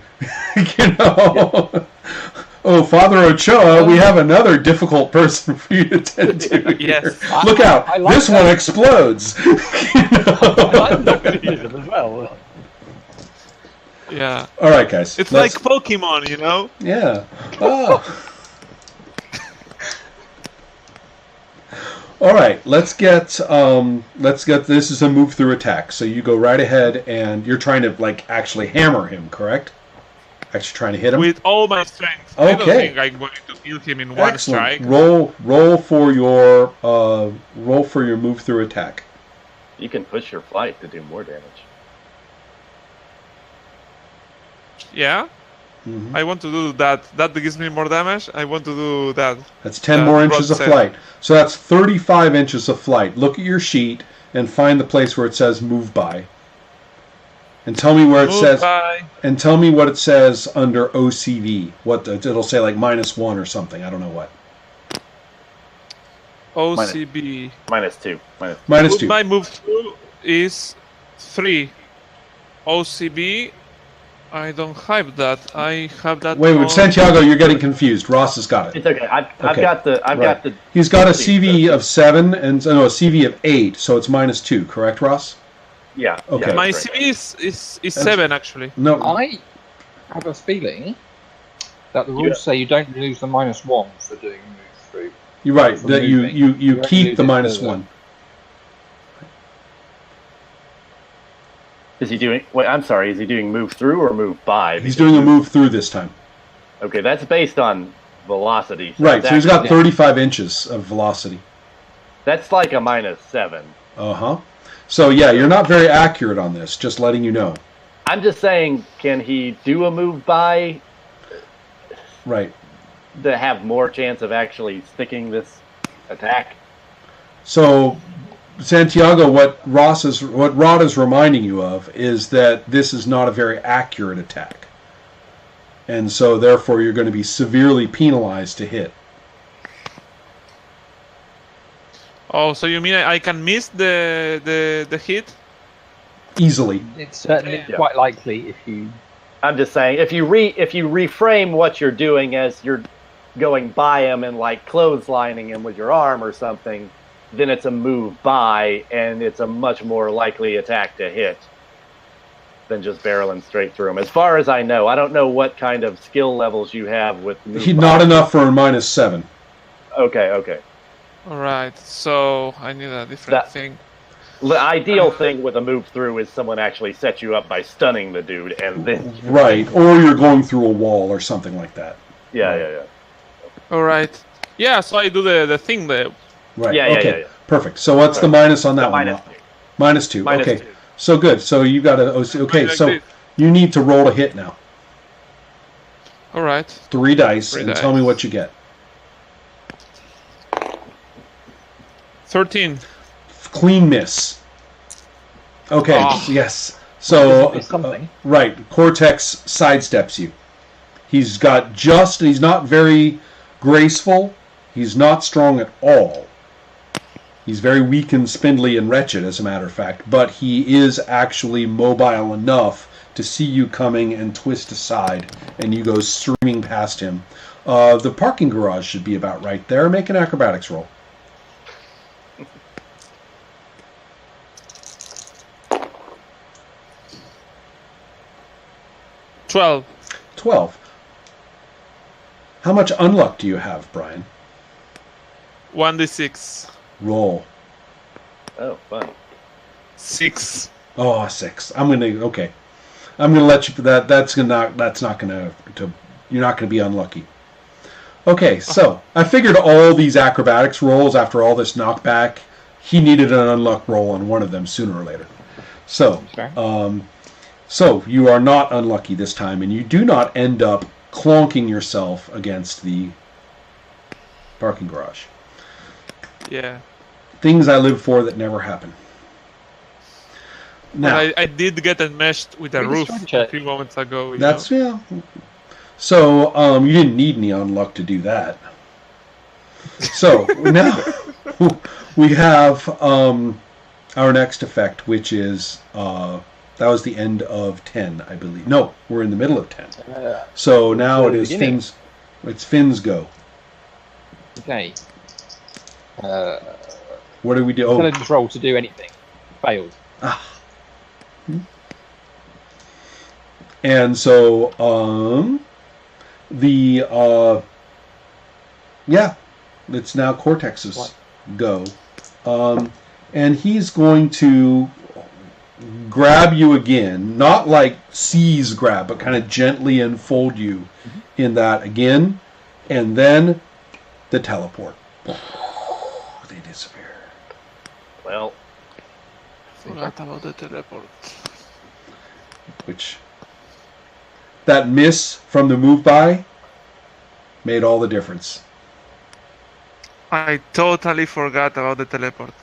Oh, Father Ochoa, we have another difficult person for you to tend to here. Yes. Look out, I like this that. one explodes. I'm not going to use them as well. Yeah. All right, guys. It's let's- like Pokemon, you know? Yeah. Oh. All right, let's get this is a move through attack. So you go right ahead and you're trying to like actually hammer him, correct? Actually trying to hit him. With all my strength. I don't Okay. think I'm going to kill him in one strike. Excellent. Roll for your move through attack. You can push your flight to do more damage. Yeah? Mhm. I want to do that. That gives me more damage. I want to do that. That's 10 more inches of Rod said. flight. So that's 35 inches of flight. Look at your sheet and find the place where it says move by. And tell me where it Move says by. and tell me what it says under OCV. What it'll say like -1 or something. I don't know what. OCB. -2. -2. My move through is 3. OCB. I don't have that. I have that. Wait, on- Santiago, you're getting confused. Ross has got it. It's okay. I've Okay. got the. He's got a CV of 7 and no, a CV of 8, so it's -2, correct, Ross? Yeah. Okay. Yeah, My that's CV right. is 7 actually. No. I have a feeling that the rules Yeah. say you don't lose the -1 for doing a move through. You're right. For That you moving. you you You keep the only lose it -1. Is he doing? Wait, I'm sorry. Is he doing move through or move by? He's doing a move through this time. Okay, that's based on velocity. Right. So he's that's- got 35 inches of velocity. That's like a -7. Uh-huh. So yeah, you're not very accurate on this, just letting you know. I'm just saying, can he do a move by Right. to have more chance of actually sticking this attack? So Santiago, what Rod is reminding you of is that this is not a very accurate attack. And so therefore you're going to be severely penalized to hit. Oh, so you mean I can miss the hit? Easily. It's certainly Yeah. quite likely if you. I'm just saying, if you reframe what you're doing as you're going by him and like clotheslining him with your arm or something, then it's a move by, and it's a much more likely attack to hit than just barreling straight through him. As far as I know, I don't know what kind of skill levels you have with move Not by. enough for a -7. Okay. All right. So I need a different That- thing. The ideal thing with a move through is someone actually sets you up by stunning the dude, and then Right. Or you're going through a wall or something like that. yeah. All right. Yeah. So I do the thing there. Right. Yeah, yeah, okay. yeah. Perfect. So what's the minus on that The one? minus -2. Minus Okay. 2. So good. So you got a okay. Like So this. you need to roll a hit now. All right. 3 dice, Three and dice. tell me what you get. 13. Clean miss. Okay. Ah. Yes. So It's something. right. Cortex sidesteps you. He's not very graceful. He's not strong at all. He's very weak and spindly and wretched, as a matter of fact, but he is actually mobile enough to see you coming and twist aside, and you go streaming past him. The parking garage should be about right there. Make an acrobatics roll. – 12. 12. How much unluck do you have, Brian? 1d6. Roll. Oh, fun. 6. Oh, 6. I'm gonna let you. That's not gonna. You're not gonna be unlucky. Okay, so I figured all these acrobatics rolls after all this knockback, he needed an unluck roll on one of them sooner or later. So, Sure. so you are not unlucky this time, and you do not end up clonking yourself against the parking garage. Yeah. Things I live for that never happen. But Now, I did get enmeshed with a We roof destroyed a few moments ago. you that's know? yeah. So you didn't need any unluck to do that. So now we have our next effect, which is that was the end of 10, I believe. No, we're in the middle of 10. So now So it is beginning. Finn's. It's Finn's go. Okay. What do we do? I'm Oh, gonna just roll to do anything. Failed. and so it's now Cortex's What? go, and he's going to grab you again, not like seize grab, but kind of gently enfold you in that again, and then the teleport. They disappear. Well, Forgot about the teleport. Which that miss from the move by made all the difference. I totally forgot about the teleport.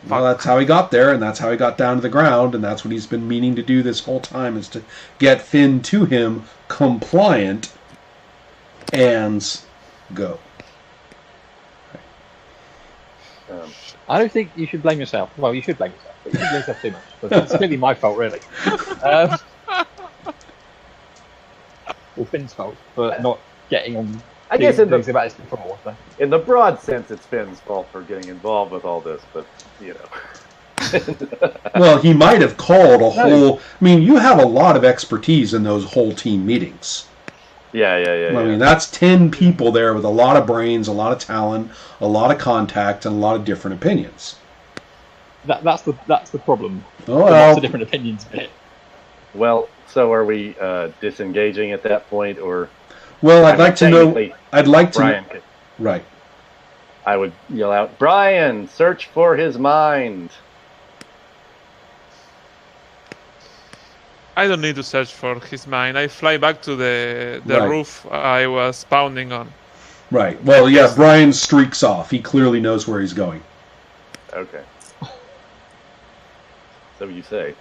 Well, that's how he got there, and that's how he got down to the ground, and that's what he's been meaning to do this whole time, is to get Finn to him compliant and go. I don't think you should blame yourself. Well, you should blame yourself, but you shouldn't blame yourself too much. But it's clearly my fault, really. Or Finn's fault for not getting on. I guess in things about this before. So. in the broad sense, it's Finn's fault for getting involved with all this, but you know. Well, he might have called a whole... I mean, you have a lot of expertise in those whole team meetings. Yeah. I mean, that's 10 people there with a lot of brains, a lot of talent, a lot of contact, and a lot of different opinions. That's the problem. Oh, Lots well, of different opinions of it. Well, so are we disengaging at that point, or? well, I I'd mean, like to know... technically, I'd like to... Brian, could- Right. I would yell out, Brian, search for his mind. I don't need to search for his mind. I fly back to the Right. roof I was pounding on. Right. Well, yeah, Brian streaks off. He clearly knows where he's going. Okay. So you say.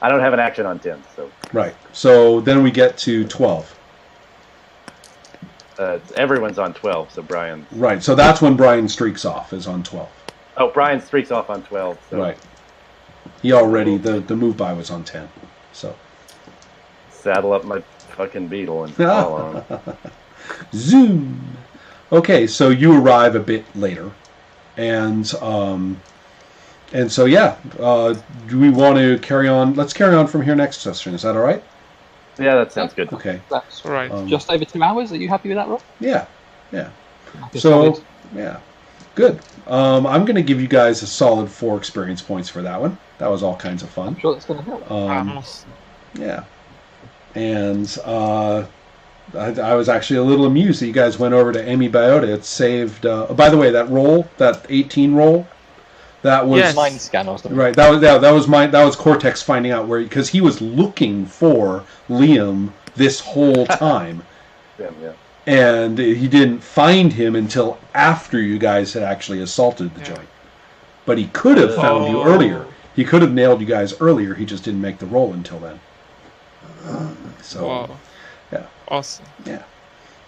I don't have an action on 10, so Right. So then we get to 12. everyone's on 12, so Brian. Right. So that's when Brian streaks off, is on 12. Oh, Brian streaks off on 12. So Right. He already... The move by was on 10. So... saddle up my fucking beetle and follow on. Zoom. Okay, so you arrive a bit later, and so yeah, do we want to carry on? Let's carry on from here next session. Is that all right? Yeah, that sounds good. Okay. That's Right. just over 2 hours. Are you happy with that, Rob? Yeah. Like a So solid- yeah, good. I'm going to give you guys a solid 4 experience points for that one. That was all kinds of fun. I'm sure that's going to help. Vamos. Yeah. And I was actually a little amused that you guys went over to Emi Biota. It saved... by the way, that roll, that 18 roll, that was... Yes. Mind scan or something. Right, that was Cortex finding out where... Because he was looking for Liam this whole time. Yeah. And he didn't find him until after you guys had actually assaulted the Yeah. joint. But he could have found you Oh. earlier. He could have nailed you guys earlier. He just didn't make the roll until then. So, Wow. yeah. Awesome.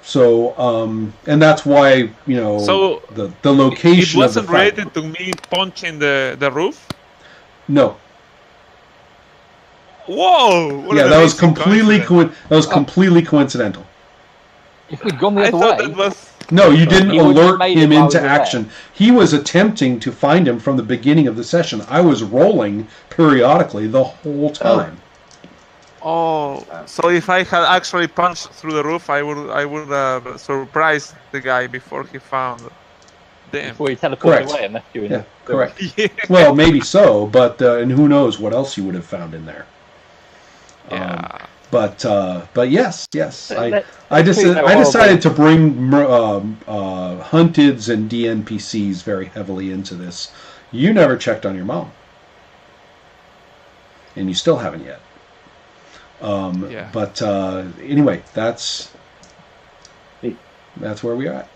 So, and that's why, you know, So, the It location of the wasn't fight. related to me punching the roof? No. Whoa! What Yeah, an that was amazing completely coincidence. completely coincidental. If we'd gone the I other thought way, that was... No, you didn't You wouldn't have alert made him it while into we were action. He was attempting to find him from the beginning of the session. I was rolling periodically the whole time. Oh, so if I had actually punched through the roof, I would have surprised the guy before he found them. before he teleported Correct. away and left you in. Yeah, correct. Yeah. Well, maybe so, but and who knows what else you would have found in there. Yeah. But yes, I Let- I, let's treat that decided to bring hunted and DNPCs very heavily into this. You never checked on your mom, and you still haven't yet. Yeah. But anyway, that's where we are at.